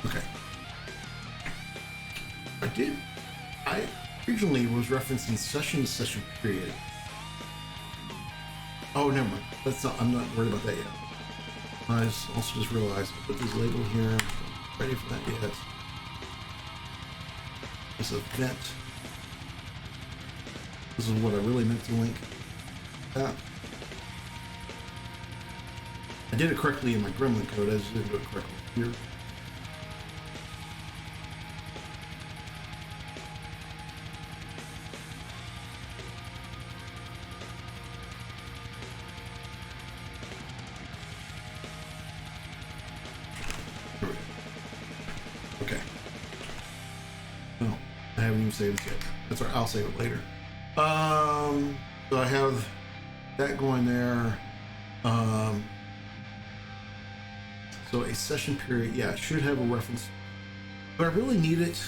okay. I originally was referencing session to session period. Oh, never mind. That's not. I'm not worried about that yet. I also just realized I put this label here. Ready for that yet? This event. This is what I really meant to link. That. I did it correctly in my Gremlin code. I just didn't do it correctly here. Okay. Oh, I haven't even saved it yet. That's right. I'll save it later. So I have that going there. So a session period, yeah, it should have a reference. Do I really need it?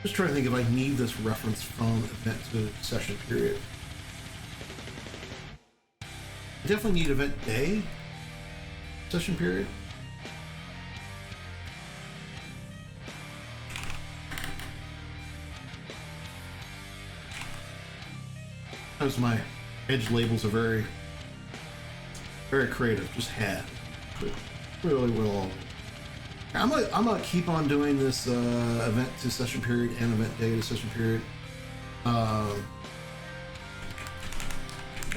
Just trying to think if I need this reference from event to session period. I definitely need event day, session period. Sometimes my edge labels are very, very creative. Just had, but really will. I'm gonna keep on doing this event to session period and event day to session period. All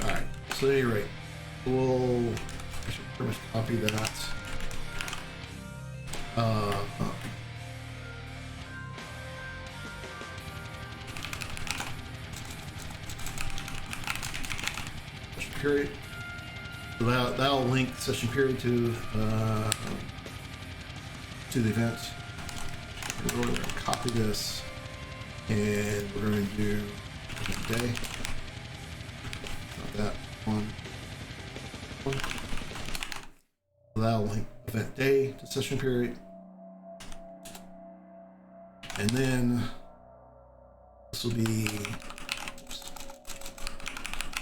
right. So at any rate, I should pretty much copy that. Session period. So that'll link session period to the event. We're going to copy this, and we're going to do day. Not that one. That'll link event day to session period, and then this will be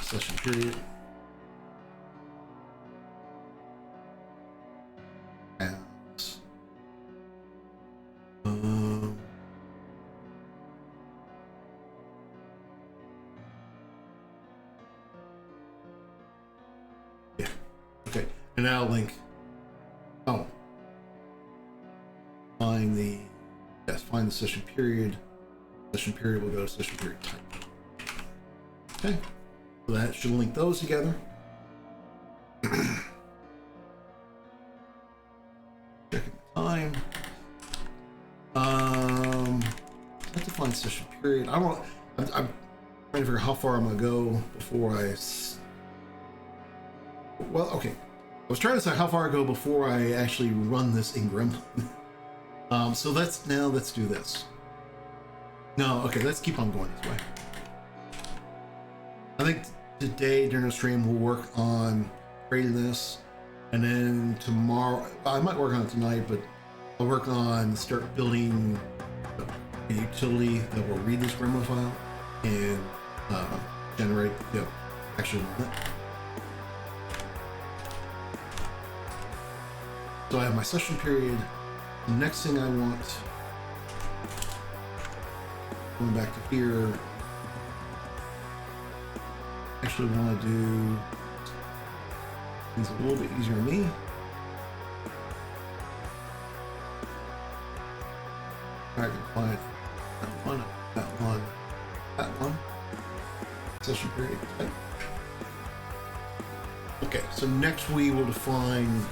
session period. Yeah. Okay. And now link. Oh. Find the session period. Session period will go to session period type. Okay. So that should link those together. Checking the time. Is that the define session period. I'm trying to figure how far I'm gonna go before well, okay. I was trying to decide how far I go before I actually run this in Gremlin. So let's do this. No, okay, let's keep on going this way. I think today during the stream we'll work on creating this, and then tomorrow I might work on it tonight, but I'll work on start building a utility that will read this Gremlin file and generate, actually run it. So I have my session period. The next thing I want, going back to here, actually want to do things a little bit easier on me. I can find that one. Session period. Okay, so next we will define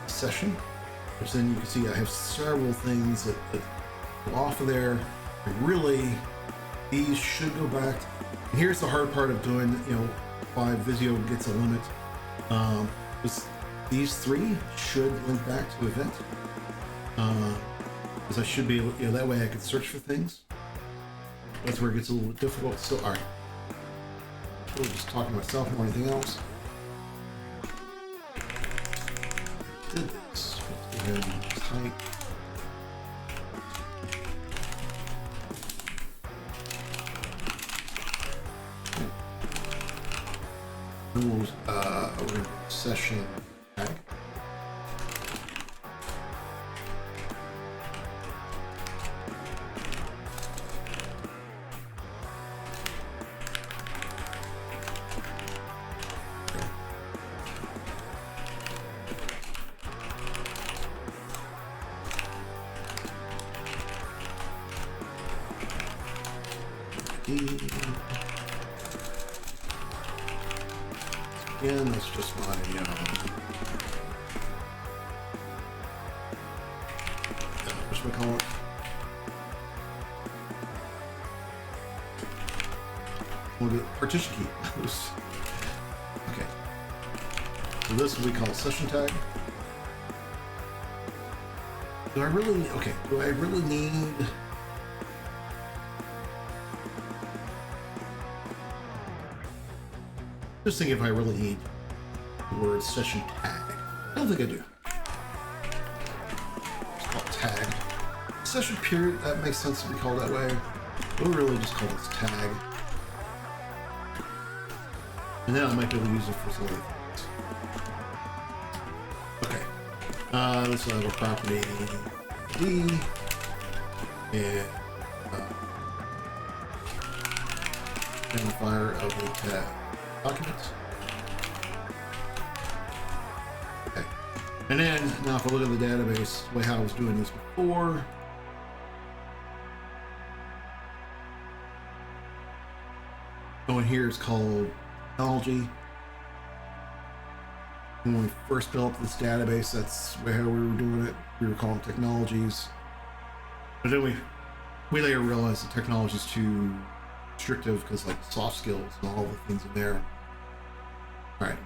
session, which then you can see I have several things that go off of there. And really, these should go back. And here's the hard part of doing, why Visio gets a limit. These three should link back to event. Because I should be able, that way I can search for things. That's where it gets a little bit difficult. So, all right. I'm just talking to myself more than anything else. Did this. Let's go ahead and type. Rules, we're going to session tag. Again, that's just my, what's we call it? Well, the partition key. Okay. So this we call session tag. Do I really need... Just think if I really need the word session tag. I don't think I do. It's called tag. Session period, that makes sense to be called that way. We'll really just call this tag. And then I might be able to use it for some other things. Okay. This will have a property D and identifier of the tag documents. Okay. And then, now if I look at the database, the way how I was doing this before, going here is called technology. When we first built this database, that's how we were doing it. We were calling technologies. But then we later realized the technology is too restrictive because like soft skills and all the things in there. All right.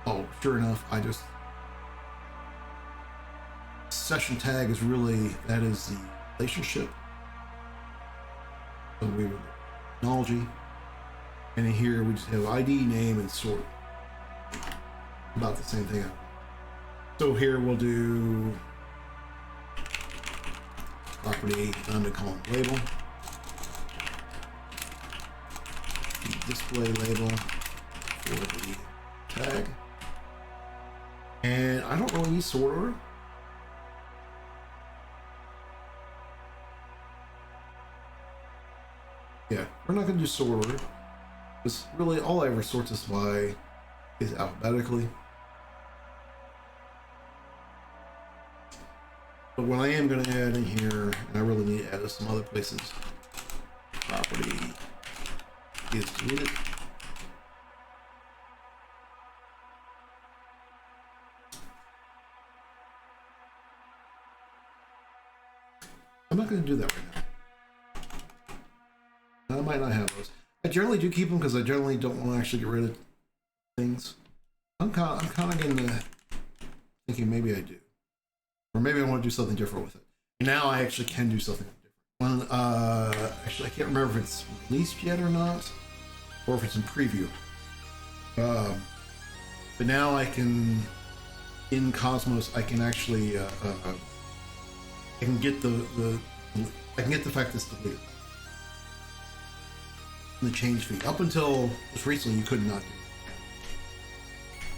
Oh, sure enough, session tag is really, that is the relationship. So we would technology, and in here we just have ID, name, and sort. About the same thing. So here we'll do property, I'm gonna call it label. Display label for the tag. And I don't really need sort order. Yeah, we're not going to do sort order. Because really all I ever sort this by is alphabetically. But what I am going to add in here, and I really need to add to some other places, property is deleted. I'm not going to do that right now. I might not have those. I generally do keep them because I generally don't want to actually get rid of things. I'm kind of getting to thinking maybe I do. Or maybe I want to do something different with it. And now I actually can do something different. Actually, I can't remember if it's released yet or not, or if it's in preview. But now I can, in Cosmos, I can actually, I can get I can get the fact that it's deleted. The change feed. Up until just recently, you could not do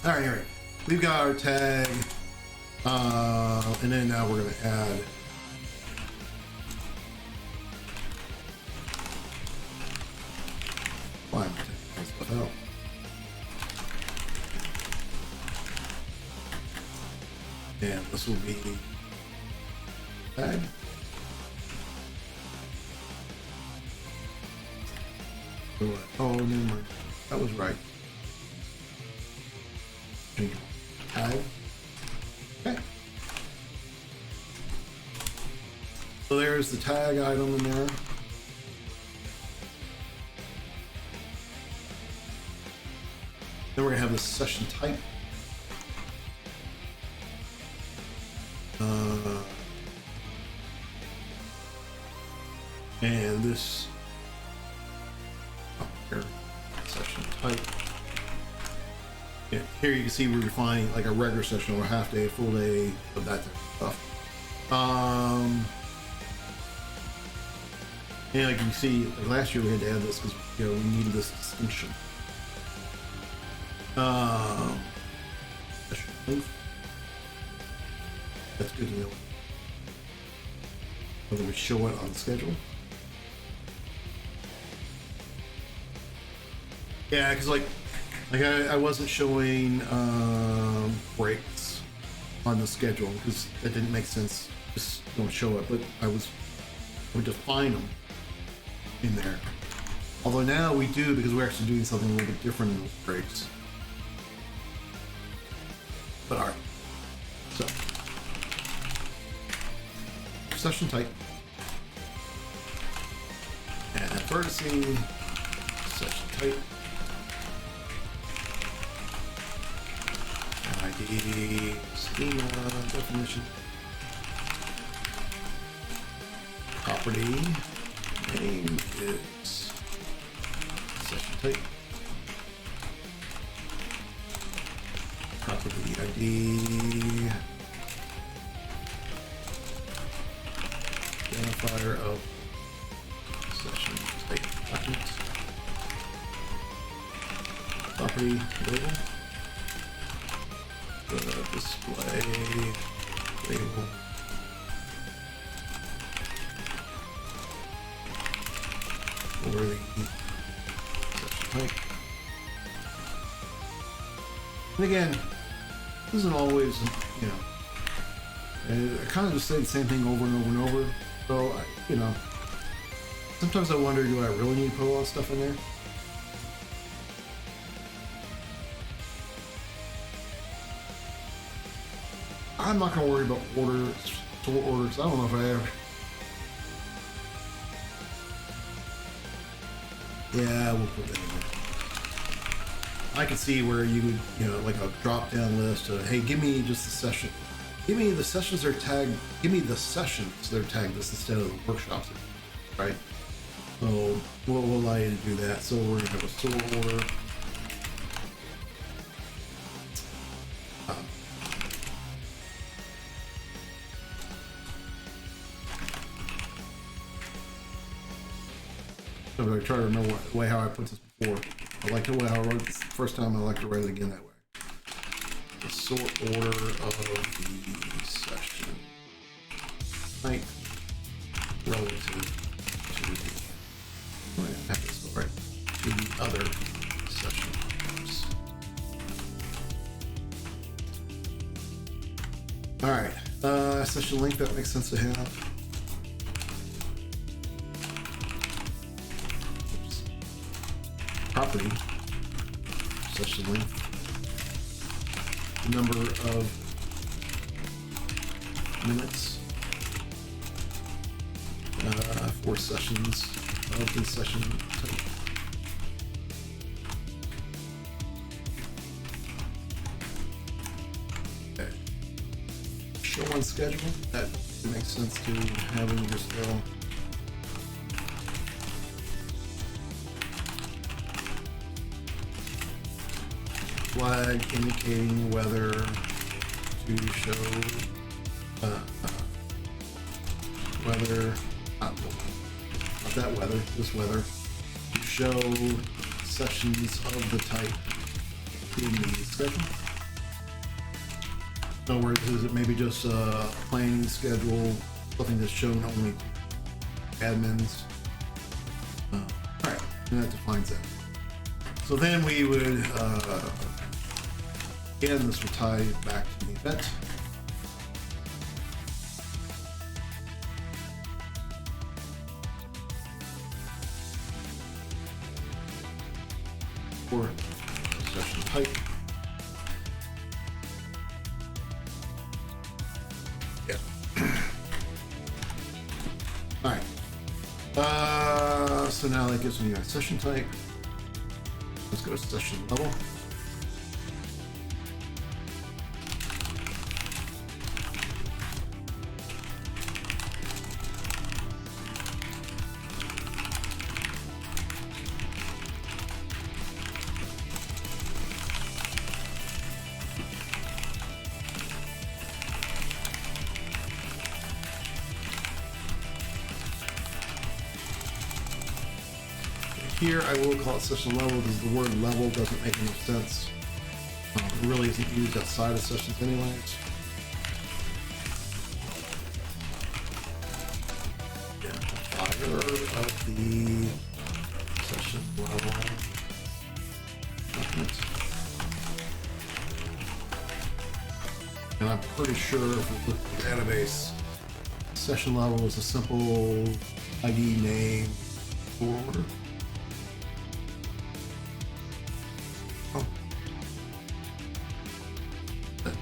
it. All right. We've got our tag, and then now we're going to add climate tag. Oh. And this will be tag. Oh, never mind. That was right. Tag. Okay. So there's the tag item in there. Then we're gonna have this session type. And this here, session type. Yeah, here you can see we're defining like a regular session or a half day, full day, of that type of stuff. And like you see, like last year we had to add this because we needed this distinction. Session length. That's good to know. Whether we show it on the schedule. Yeah, because like I wasn't showing breaks on the schedule because that didn't make sense. Just don't show it, but I would define them in there. Although now we do because we're actually doing something a little bit different in those breaks. But all right, so session type and verticing session type. ID, schema definition, property name is session type, property ID, identifier of session type document, property label. Display label. For the session type. And again, this isn't always, I kind of just say the same thing over and over and over. So, sometimes I wonder, do I really need to put all that stuff in there? I'm not going to worry about sort orders. I don't know if I ever. Yeah, we'll put that in there. I can see where you would, like a drop down list of, hey, give me just the session. Give me the sessions that are tagged. Give me the sessions that are tagged this instead of the workshops, right? So we'll allow you to do that. So we're going to have a sort order. I try to remember the way how I put this before. I like the way how I wrote it the first time. I like to write it again that way. The sort order of the session type relative to the. I have this go right to the other session types. All right, session link, that makes sense to have. Property session length, number of minutes, 4 sessions of the session type. Okay. Show on schedule. That makes sense to have in your still. Flag indicating whether to show weather, not that weather, this weather, to show sessions of the type in the schedule. In other words, is it maybe just a planning schedule, something that's shown only to admins? Alright, and that defines that. So then we would, again, this will tie back to the event. Or session type. Yeah. All right. So now that gives me a session type. Let's go to session level. Here I will call it session level because the word level doesn't make any sense. It really isn't used outside of sessions anyways. Identifier of the session level document. And I'm pretty sure if we look at the database, session level is a simple ID name forward order.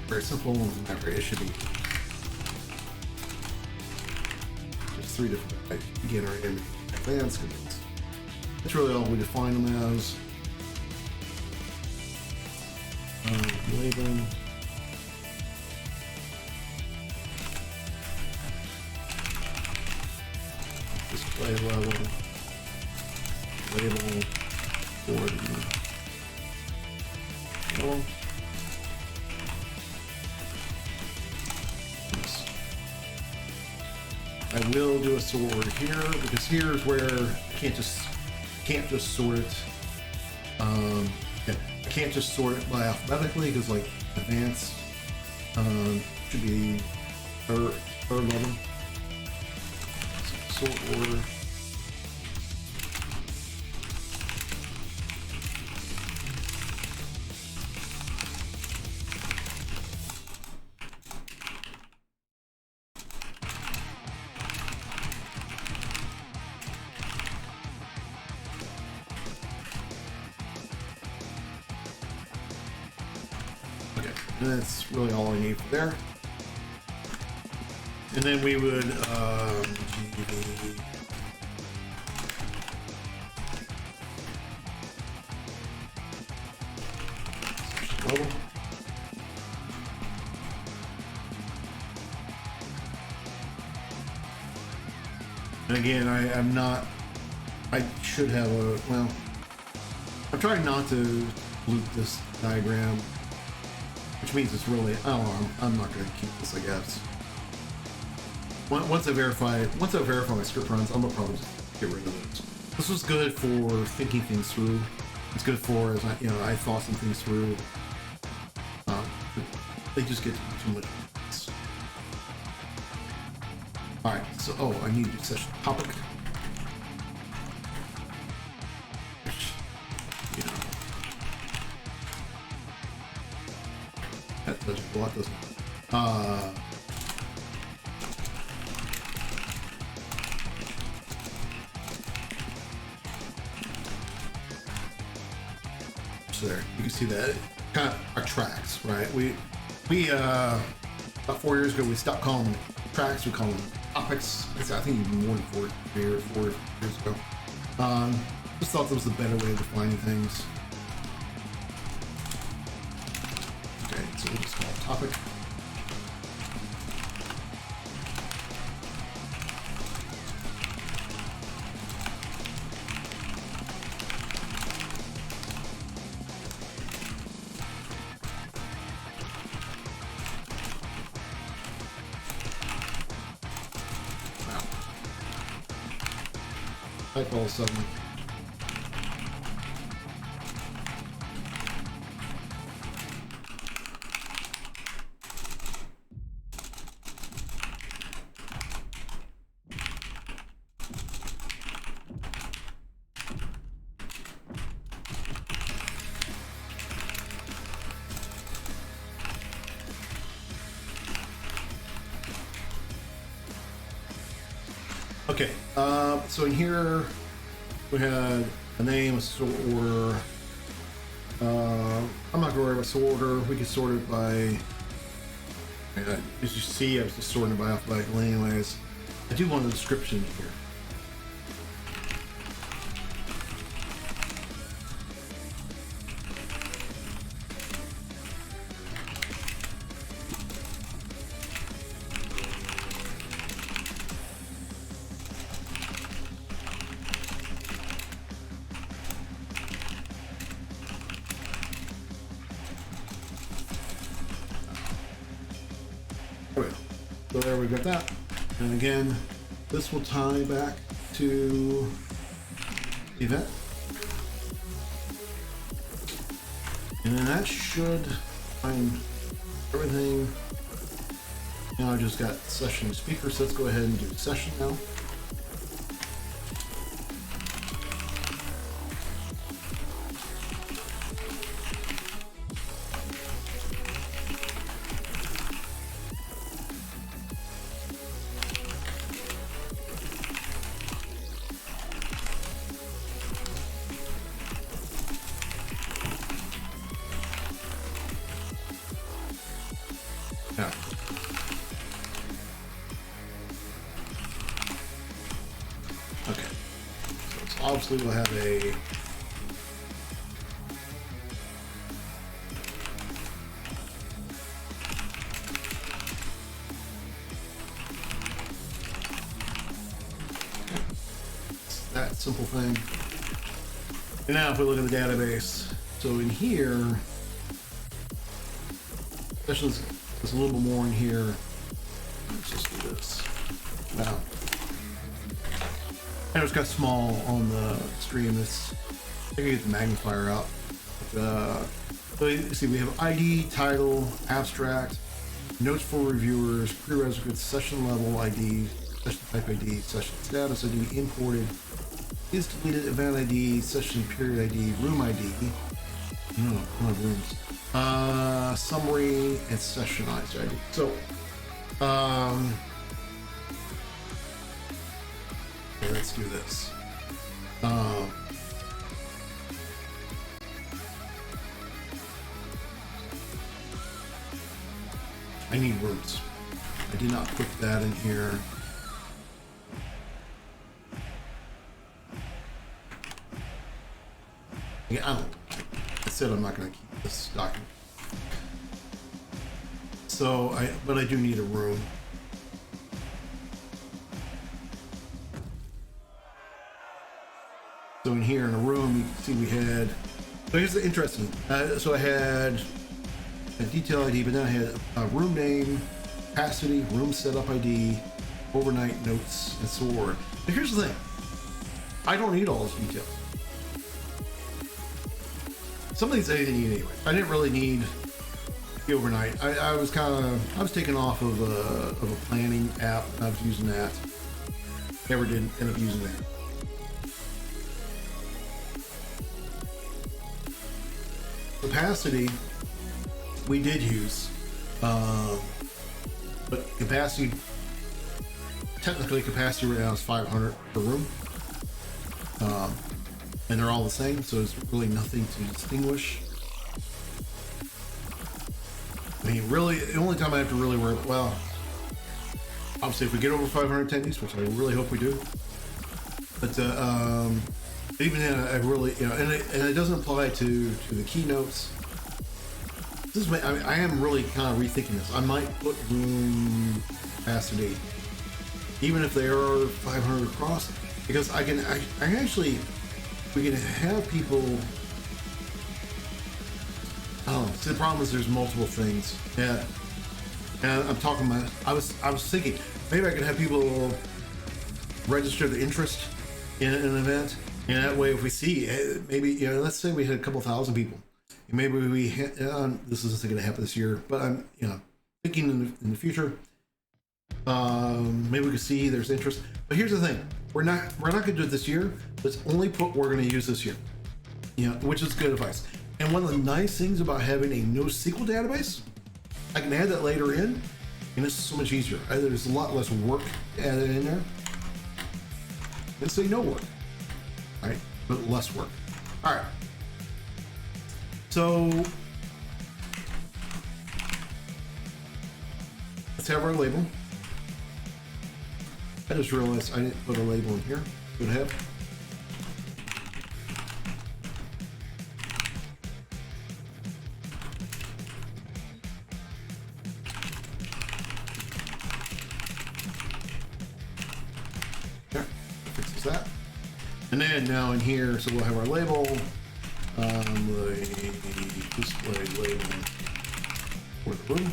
Very simple, never it should be just 3 different types: beginner, and advanced. That's really all we define them as. Label. Display level. Label for the level. I will do a sort here because here's where I can't just sort it. I can't just sort it by alphabetically because like advanced should be third level. So sort order. That's really all I need for there. And then we would level. And again, I should have well, I'm trying not to loop this diagram, which means it's really, I don't know, I'm not going to keep this, I guess. Once I verify my script runs, I'm going to probably just get rid of it. This was good for thinking things through. It's good for, as I thought some things through. They just get too much. Alright, so, I need a session topic. That doesn't, well, that doesn't. So there, you can see that kind of our tracks, right? We about 4 years ago we stopped calling them tracks. We call them topics. I think even more than 4 years ago. Just thought that was the better way of defining things. Okay, so we'll just call it topic. Type all of a sudden. Okay, so in here we had a name, a sort order. I'm not going to worry about sort order. We can sort it by, as you see, I was just sorting it by alphabetical anyways. I do want a description here. So there we got that. And again, this will tie back to the event. And then that should find everything. Now I just got session speaker, so let's go ahead and do session now. Yeah. Okay. So obviously we'll have a that simple thing. And now if we look at the database, so in here, sessions. There's a little bit more in here. Let's just do this. Now, and it's got small on the stream. This I can get the magnifier out. So you see, we have ID, title, abstract, notes for reviewers, prerequisites, session level ID, session type ID, session status ID, imported, is deleted, event ID, session period ID, room ID. No, not rooms. Summary and sessionized ID. So, okay, let's do this. I need rooms. I did not put that in here. Yeah, I said I'm not going to keep this document. So but I do need a room. So in here in a room, you can see we had. So here's the interesting. So I had a detail ID, but then I had a room name, capacity, room setup ID, overnight notes, and so on. But here's the thing. I don't need all those details. Some of these I didn't need anyway. I didn't really need the overnight. I was taken off of a planning app. I was using that. Never did end up using that. Capacity we did use, but capacity, technically capacity right now is 500 per room. And they're all the same, so there's really nothing to distinguish. I mean, really, the only time I have to really worry, well, Obviously, if we get over 500 attendees, which I really hope we do, but even then, I really, you know, and it doesn't apply to the keynotes. This is I am really kind of rethinking this. I might put room capacity, even if they are 500 across, because I actually, we can have people. Oh, see, the problem is there's multiple things. Yeah, and I'm talking about. I was thinking maybe I could have people register the interest in an event, and that way, if we see maybe, you know, let's say we had a couple thousand people, and maybe we this isn't going to happen this year, but I'm, you know, thinking in the future. Maybe we could see there's interest. But here's the thing: we're not going to do it this year. Let's only put what we're going to use this year. You know, which is good advice. And one of the nice things about having a NoSQL database, I can add that later in, and it's so much easier. There's a lot less work added in there. Let's say no work, right? But less work. All right. So let's have our label. I just realized I didn't put a label in here. Should have. There, fixes that. And then now in here, so we'll have our label, the display label for the room.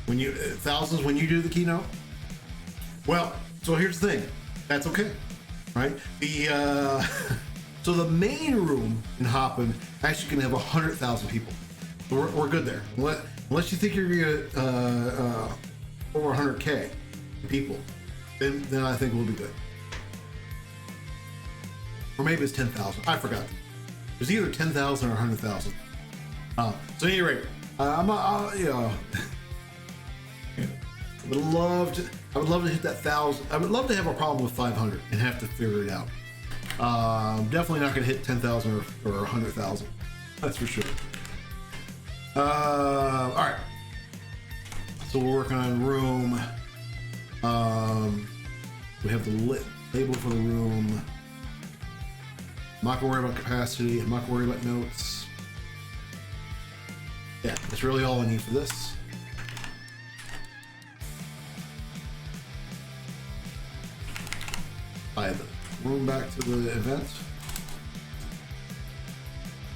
When you thousands when you do the keynote, well, so here's the thing, that's okay, right? The so the main room in Hopin actually can have 100,000 people. We're good there. Unless you think you're gonna over 100K people, then I think we'll be good. Or maybe it's 10,000. I forgot. It's either 10,000 or 100,000. So at any rate, you know. I would love to hit that 1,000. I would love to have a problem with 500 and have to figure it out. Definitely not going to hit 10,000 or 100,000. That's for sure. All right. So we're working on room. We have the label for the room. I'm not going to worry about capacity. I'm not going to worry about notes. Yeah, that's really all I need for this. Buy the room back to the event.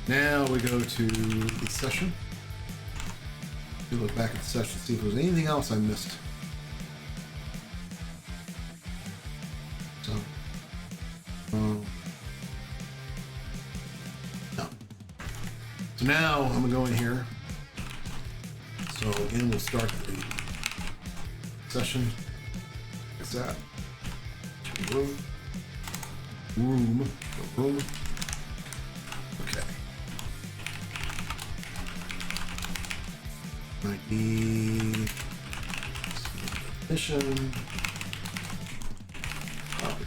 Now we go to the session. We look back at the session, see if there's anything else I missed. So, no. So now I'm gonna go in here. So again, we'll start the session. Like that. Room. Okay. ID. Definition. Property.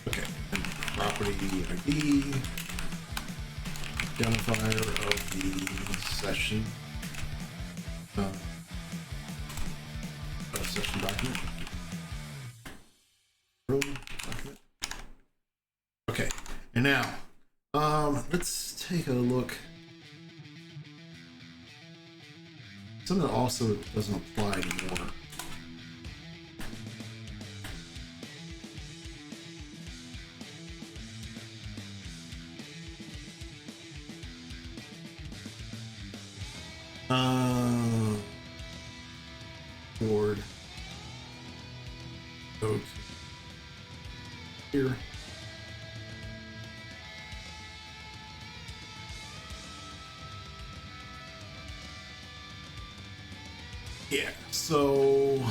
Okay. Property ID. Identifier of the session. Session document. Room document. Okay, and now, let's take a look. Something that also doesn't apply anymore. Board. Go to here. Yeah, so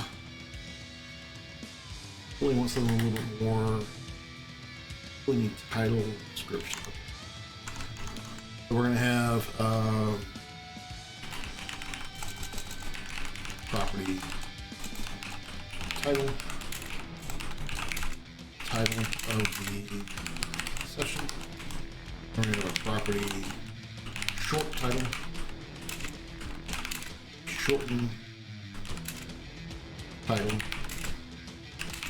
really want something a little bit more. Really need title, description. So we're going to have property title of the session. We're going to have a property short title, shorten title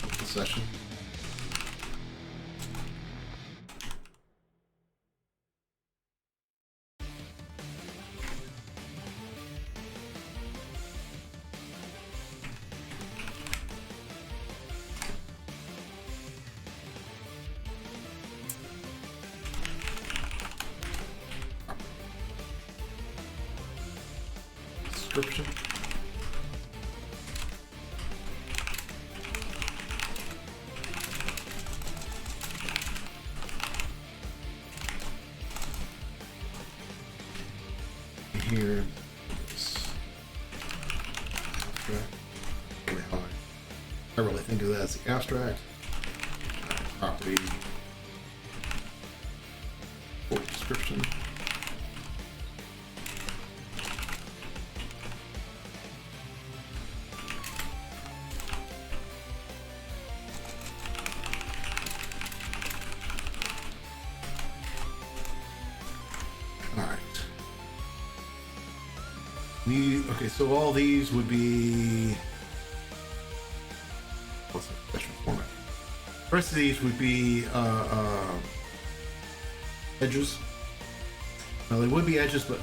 of the session. Description. Here is abstract. Really high. I really think of that as the abstract. Property. Description. Okay, so all these would be, what's the special format? The rest of these would be edges. Well, they would be edges, but,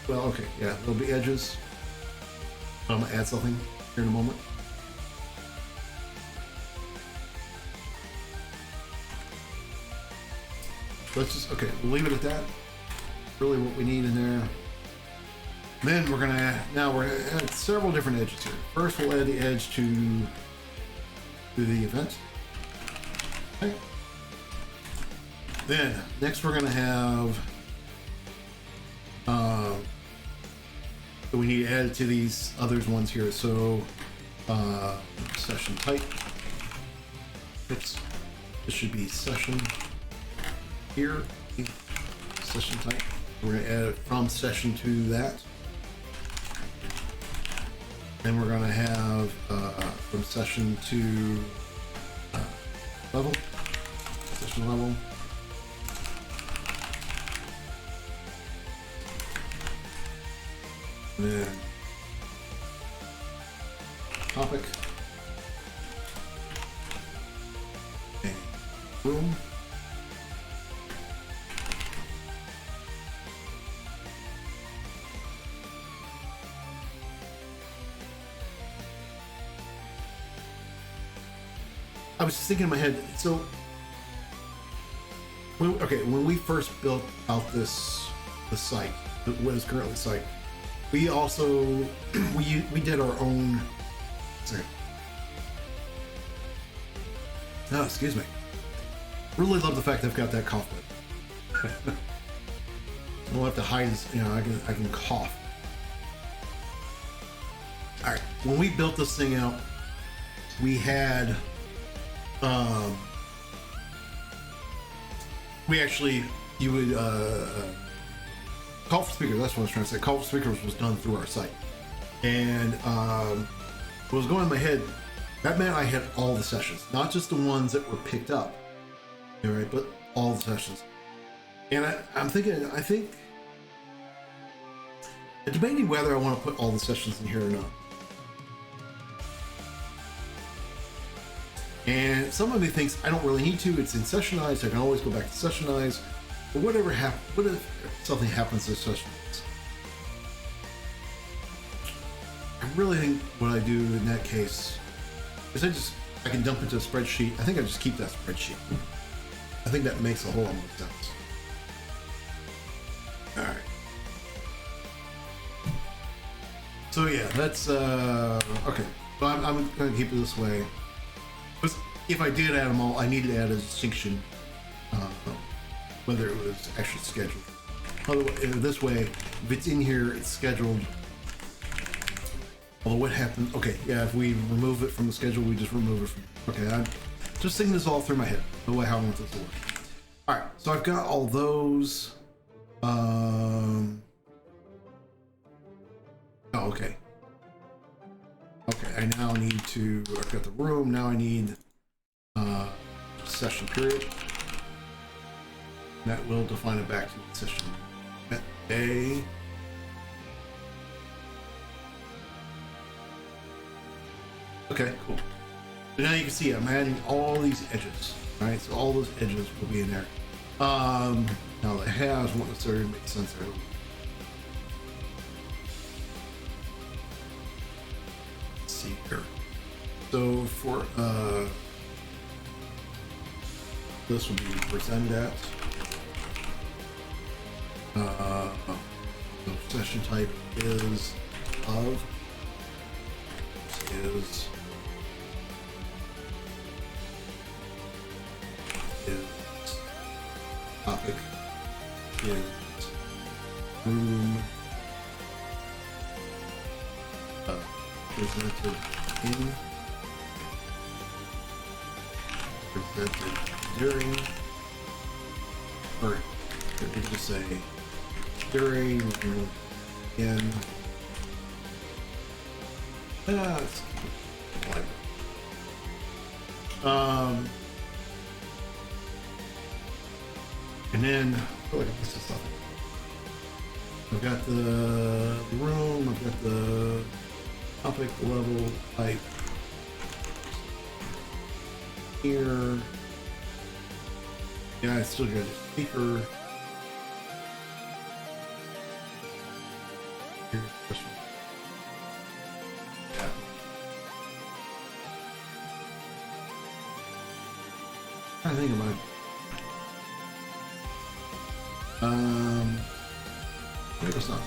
well, okay, yeah, they'll be edges. I'm gonna add something here in a moment. Let's just, okay, we'll leave it at that. Really what we need in there. Then we're gonna add several different edges here. First, we'll add the edge to the event. Okay. Then next, we're gonna have we need to add it to these others ones here. So session type. Oops. This should be session here. Session type. We're gonna add it from session to that. Then we're going to have from session to level, session level. And then topic, and room. I was just thinking in my head, so when we first built out the site, what is currently the site, we also we did our own. Sorry. Oh, excuse me. Really love the fact that I've got that cough button. I don't have to hide this, you know. I can cough. All right. When we built this thing out, we had. We actually, you would call for speakers. That's what I was trying to say. Call for speakers was done through our site, and what was going in my head, that meant I had all the sessions, not just the ones that were picked up, all right, but all the sessions. And I'm thinking, I'm debating whether I want to put all the sessions in here or not. And some of me thinks I don't really need to. It's in sessionize. I can always go back to sessionize. But what if something happens to sessionize? I really think what I do in that case is I can dump into a spreadsheet. I think I just keep that spreadsheet. I think that makes a whole lot more sense. All right. So yeah, that's okay. So I'm going to keep it this way. If I did add them all, I needed to add a distinction, whether it was actually scheduled. Otherwise, this way, if it's in here, it's scheduled. Although what happened? Okay, yeah, if we remove it from the schedule, we just remove it from. Okay, I'm just thinking this all through my head. The way how I want this to work. All right, so I've got all those. Oh, okay. Okay, I now need to, I've got the room, now I need session period. That will define it back to the session day. Okay, cool. So now you can see I'm adding all these edges, right? So all those edges will be in there. Now the halves won't necessarily make sense there. Let's see here. So for this will be presented at. The session type is of. Is topic is room presented in, presented during, or let me just say during, in, it's like, and then I feel like this is something. I've got the room, I've got the topic level type here. Yeah, I still got a speaker. Here's this one. Yeah. I think about it. Maybe it's not.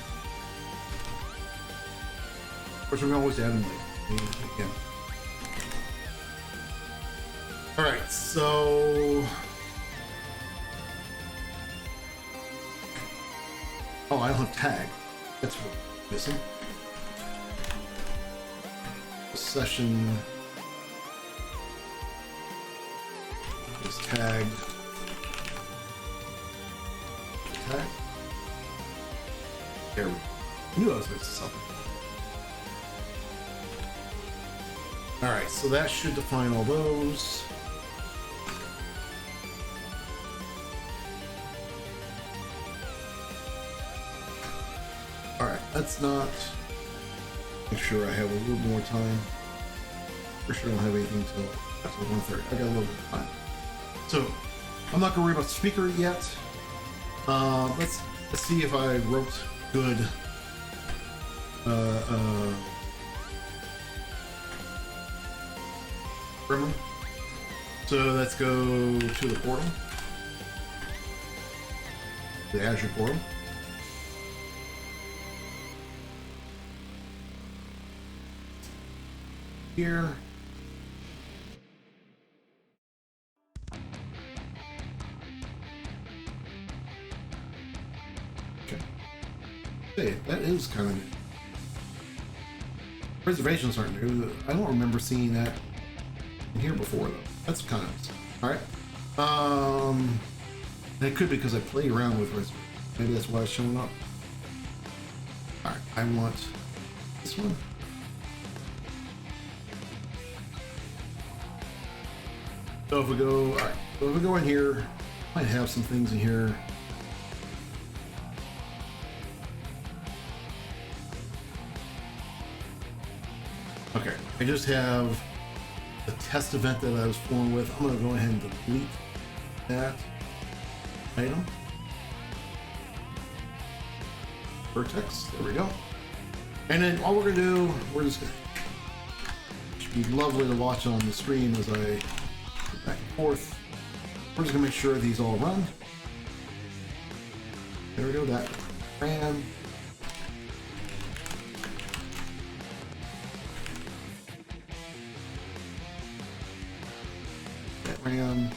Of course, we can always add them later. Again. All right, so. Oh, I don't have tag. That's what I'm missing. Session is tagged. Tag. There we go. I knew I was missing something. Alright, so that should define all those. Alright, let's not make sure I have a little more time. For sure I don't have anything till after 1:30. I got a little bit of time. So I'm not gonna worry about the speaker yet. Let's see if I wrote good Gremlin. So let's go to the portal, the Azure portal. Here. That is kind of new. Reservations aren't new. I don't remember seeing that in here before though. That's kind of all right. And it could be because I play around with reservations. Maybe that's why it's showing up. All right, I want this one. So if we go, all right. So if we go in here, I might have some things in here. Okay, I just have the test event that I was fooling with. I'm going to go ahead and delete that item. Vertex, there we go. And then all we're going to do, we're just going to, should be lovely to watch on the screen as I go back and forth. We're just going to make sure these all run. There we go, that ran. RAM.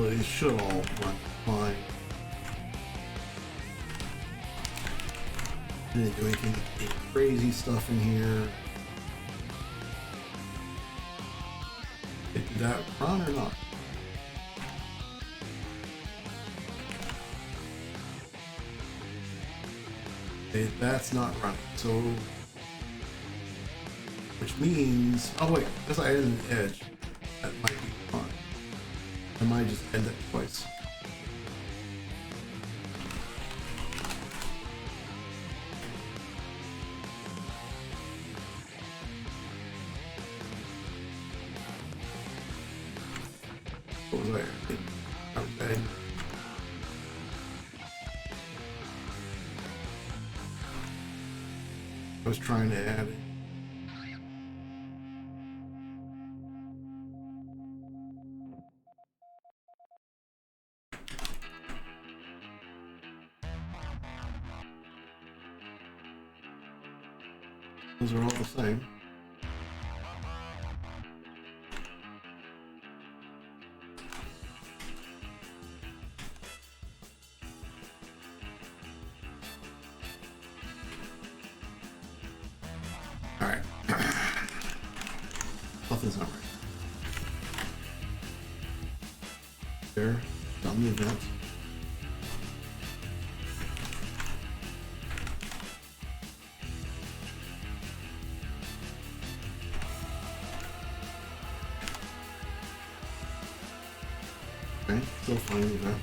It should all run fine. Didn't do anything crazy stuff in here. Did that run or not? Okay, that's not running. So, which means, oh wait, because I added an edge, that might be fine. I might just end it twice. What was I? Okay. I was trying to add it. Those are all the same. All right. Nothing's not right. There, done the event. Okay, still finding the event.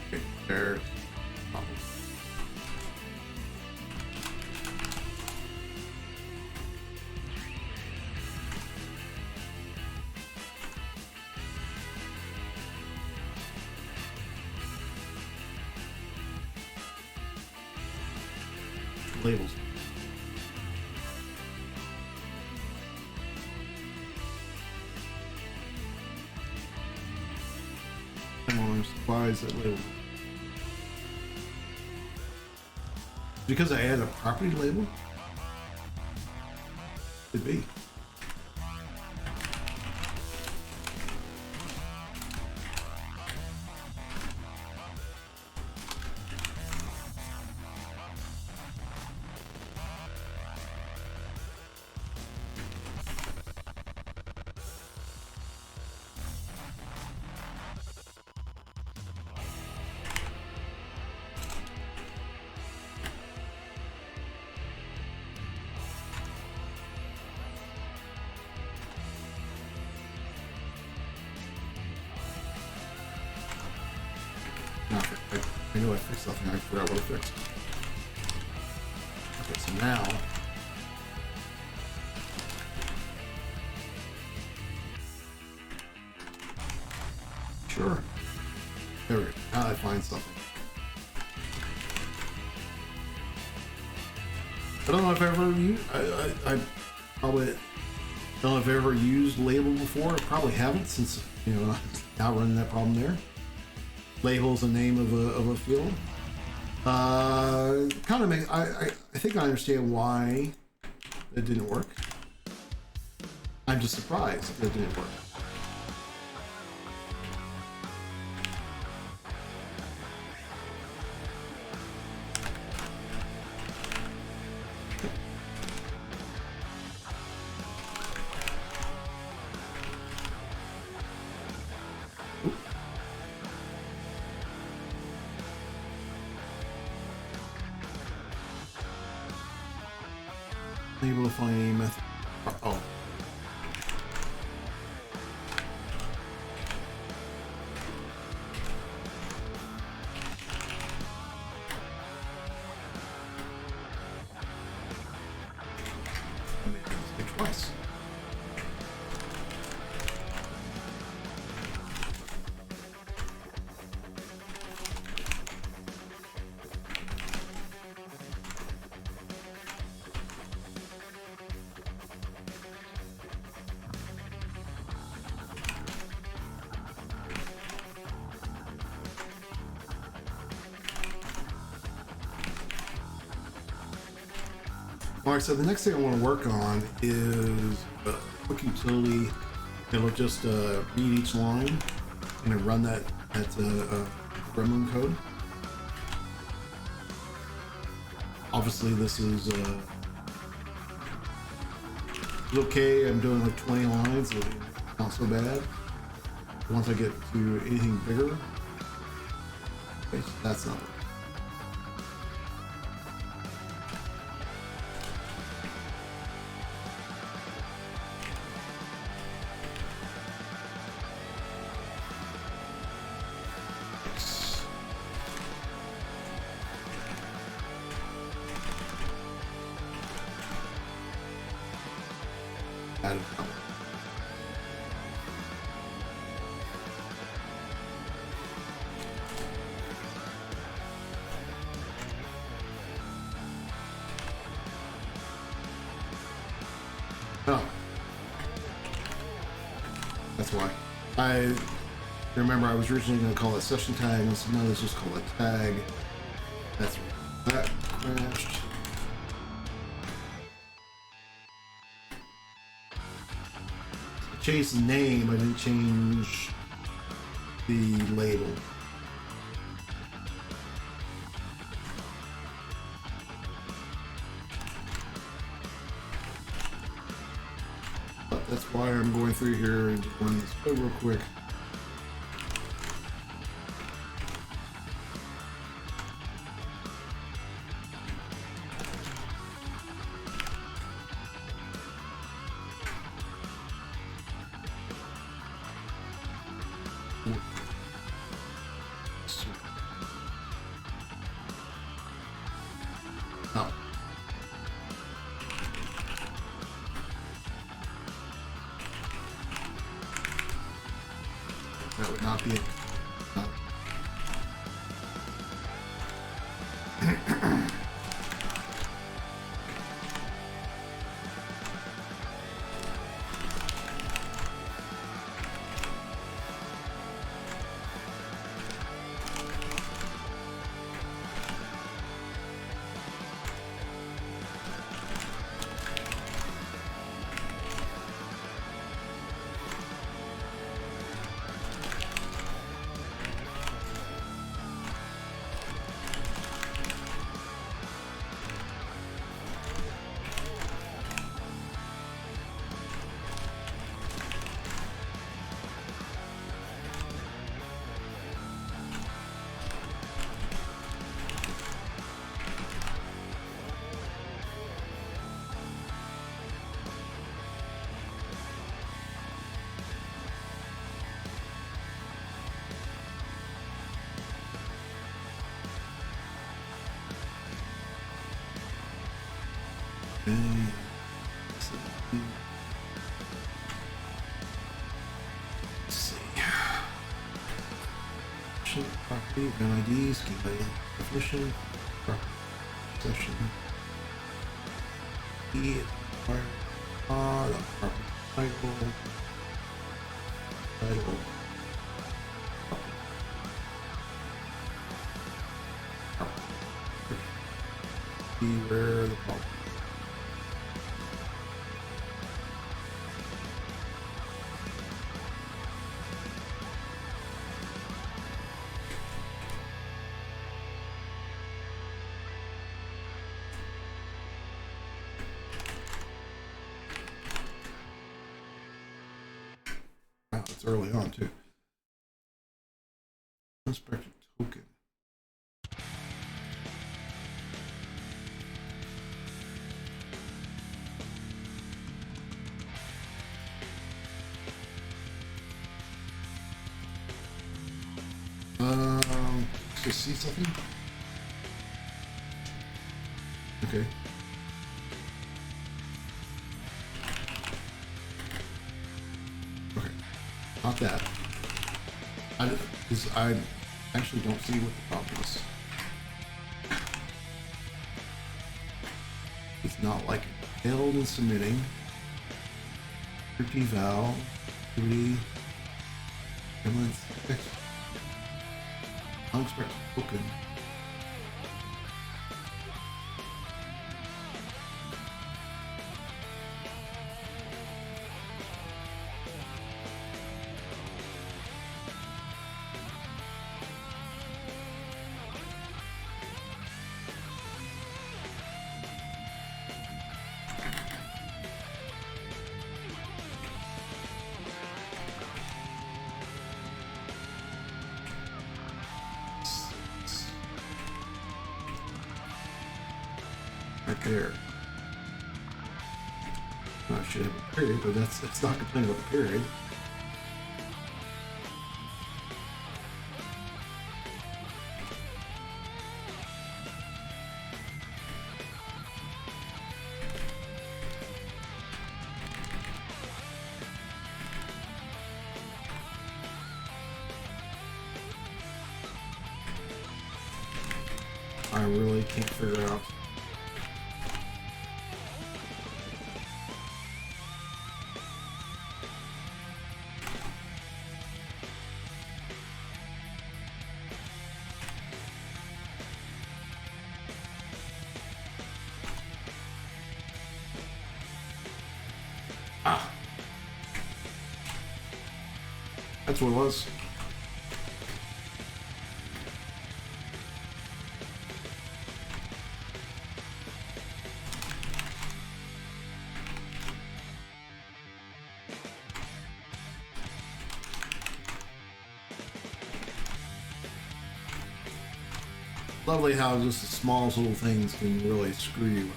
Okay, there. Labels. I'm surprised that label. Because I added a property label? Could be. No, I knew I fixed something. I forgot what I fixed. Okay, so now sure. There we go. Now I find something. I don't know if I've ever used. I probably don't know if I've ever used label before. I probably haven't, since now running that problem there. Labels the name of a field. Kind of make. I think I understand why it didn't work. I'm just surprised that it didn't work. Able to find a method. Oh. I made a mistake twice. Alright, so the next thing I want to work on is quick utility. It'll just read each line and run that Gremlin code. Obviously, this is okay. I'm doing like 20 lines, so not so bad. Once I get to anything bigger, okay, so that's not. Add it. Oh, that's why. I remember I was originally going to call it session tag, and so now let's just call it tag. That's that crashed. I changed the name, I didn't change the label. But that's why I'm going through here and just running this code real quick. Oh. That would not be it. No. Let's see. Property, NID, schema definition, property session. E, the property title, where the problem. Wow, it's early on too. Unexpected token. Just see something. Okay. Okay. Not that. I actually don't see what the problem is. It's not like failed in submitting. Eval. Activity. Unexpected token. there. I should have a period, but it's not complaining about the period. I really can't figure out. Ah, that's what it was. Lovely how just the smallest little things can really screw you.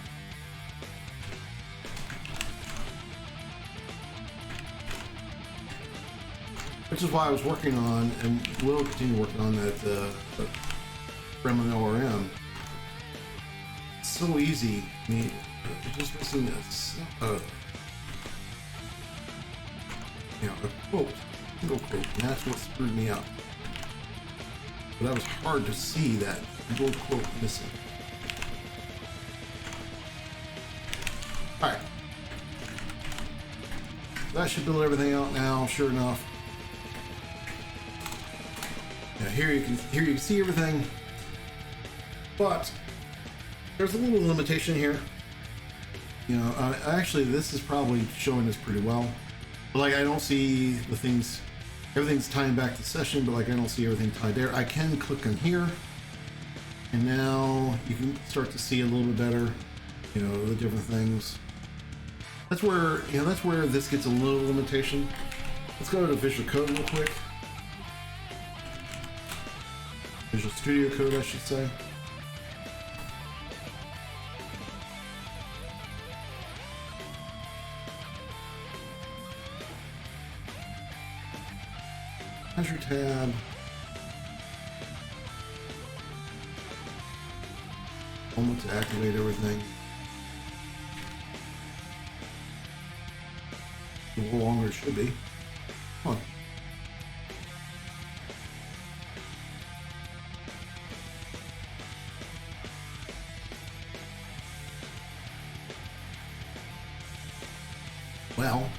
Which is why I was working on, and will continue working on that Gremlin ORM. It's so easy. I mean, just missing a quote, single quote, and that's what screwed me up. But that was hard to see that little quote missing. Alright. That should build everything out now, sure enough. Yeah, here you can see everything. But there's a little limitation here. You know, actually this is probably showing us pretty well. But like I don't see the things. Everything's tying back to session, but like I don't see everything tied there. I can click on here, and now you can start to see a little bit better, you know, the different things. That's where, you know, that's where this gets a little limitation. Let's go to Visual Code real quick. Visual Studio Code, I should say. Measure tab. Moment to activate everything. A little longer it should be. Come on. Well.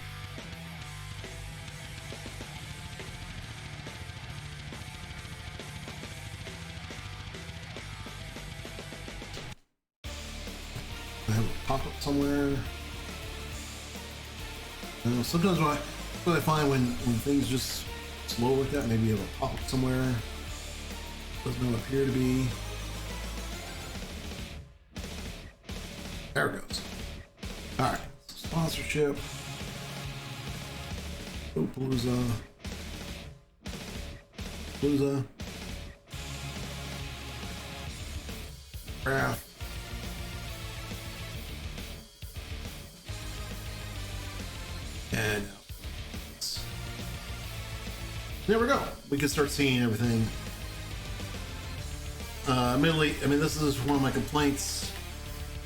I have a pop-up somewhere. I don't know, sometimes what I find when things just slow like that, maybe you have a pop-up somewhere. Doesn't appear to be. There it goes. Alright. Sponsorship. Oh, Palooza. Palooza. Craft. And there we go. We can start seeing everything. Admittedly, I mean, this is one of my complaints.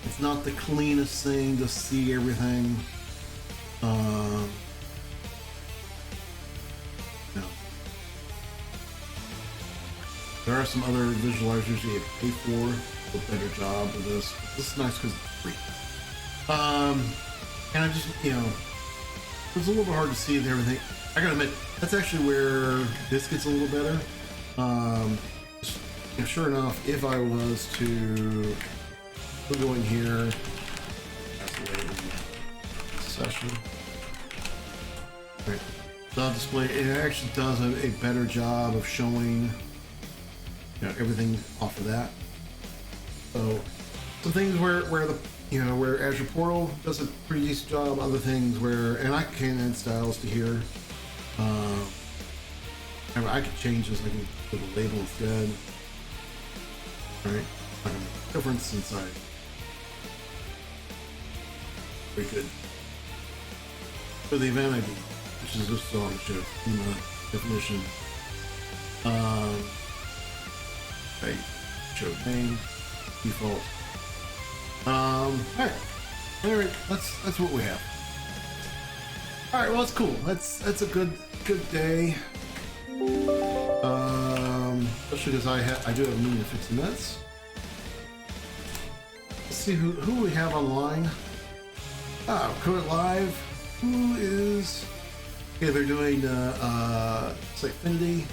It's not the cleanest thing to see everything. No. There are some other visualizers you pay for a better job of this. This is nice because it's free. And I just, you know, it's a little bit hard to see and everything. I gotta admit, that's actually where this gets a little better. You know, sure enough, if I was to go in here, session, right, the display, it actually does a better job of showing, you know, everything off of that. So some things where the, you know, where Azure Portal does a pretty decent job. Other things where, and I can add styles to here. I can change this. I can put a label instead. All right, I can make a difference inside. very good. For the event ID, which is this song show, Schema Definition. Right, show name, default. Alright. Alright, that's what we have. Alright, well, that's cool. That's a good day. Especially because I do have a meeting in 15 minutes. Let's see who we have online. Code It Live. Who is? Okay, they're doing Sitefinity.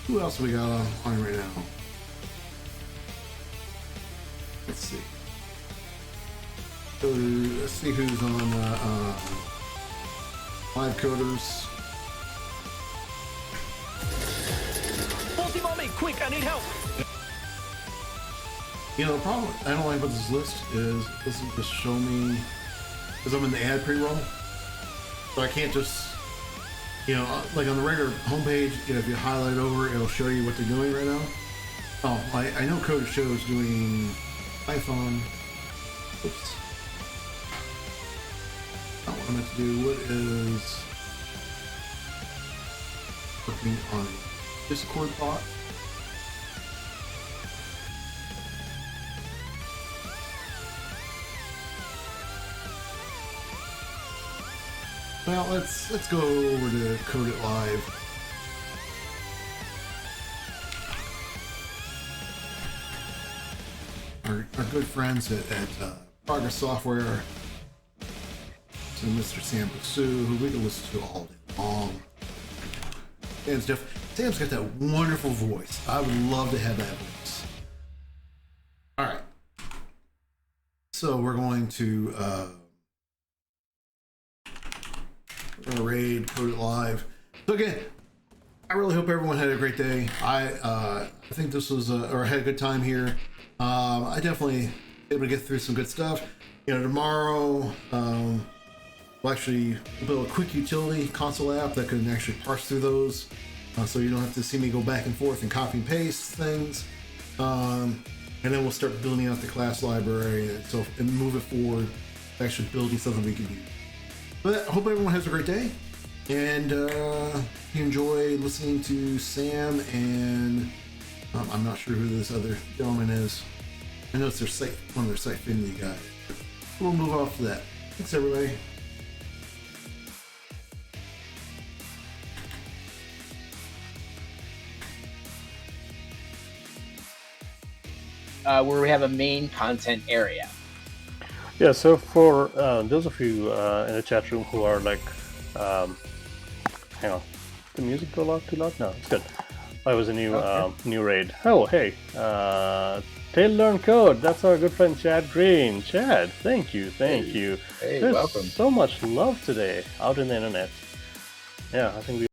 Who else we got on right now? Let's see. Let's see who's on Live Coders. Multi-mommy, quick, I need help. You know, the problem I don't like about this list is this will just show me, because I'm in the ad pre-roll, so I can't just, you know, like on the regular homepage, you know, if you highlight over, it'll show you what they're doing right now. Oh, I know Coder Show is doing Python. Oops. Not what I meant to do. What is working on a Discord bot? Well, let's go over to Code It Live. Our good friends at Progress Software, so Mr. Sam Basu, who we can listen to all day long. Sam's got that wonderful voice. I would love to have that voice. All right. So we're going to raid Code It Live. So again, I really hope everyone had a great day. I think this was or had a good time here. I definitely able to get through some good stuff. You know, tomorrow we'll actually build a quick utility console app that can actually parse through those, so you don't have to see me go back and forth and copy and paste things. And then we'll start building out the class library and move it forward, actually building something we can use. But I hope everyone has a great day, and you enjoy listening to Sam and I'm not sure who this other gentleman is. I know it's one of their Sitefinity guys. We'll move off to that. Thanks, everybody. Where we have a main content area. Yeah, so for those of you in the chat room who are like, hang on, the music go too loud? No, it's good. Oh, it was a new raid. Oh, hey, Tail Learn Code. That's our good friend Chad Green. Chad, thank you. Hey, There's welcome. so much love today out in the internet. Yeah, I think we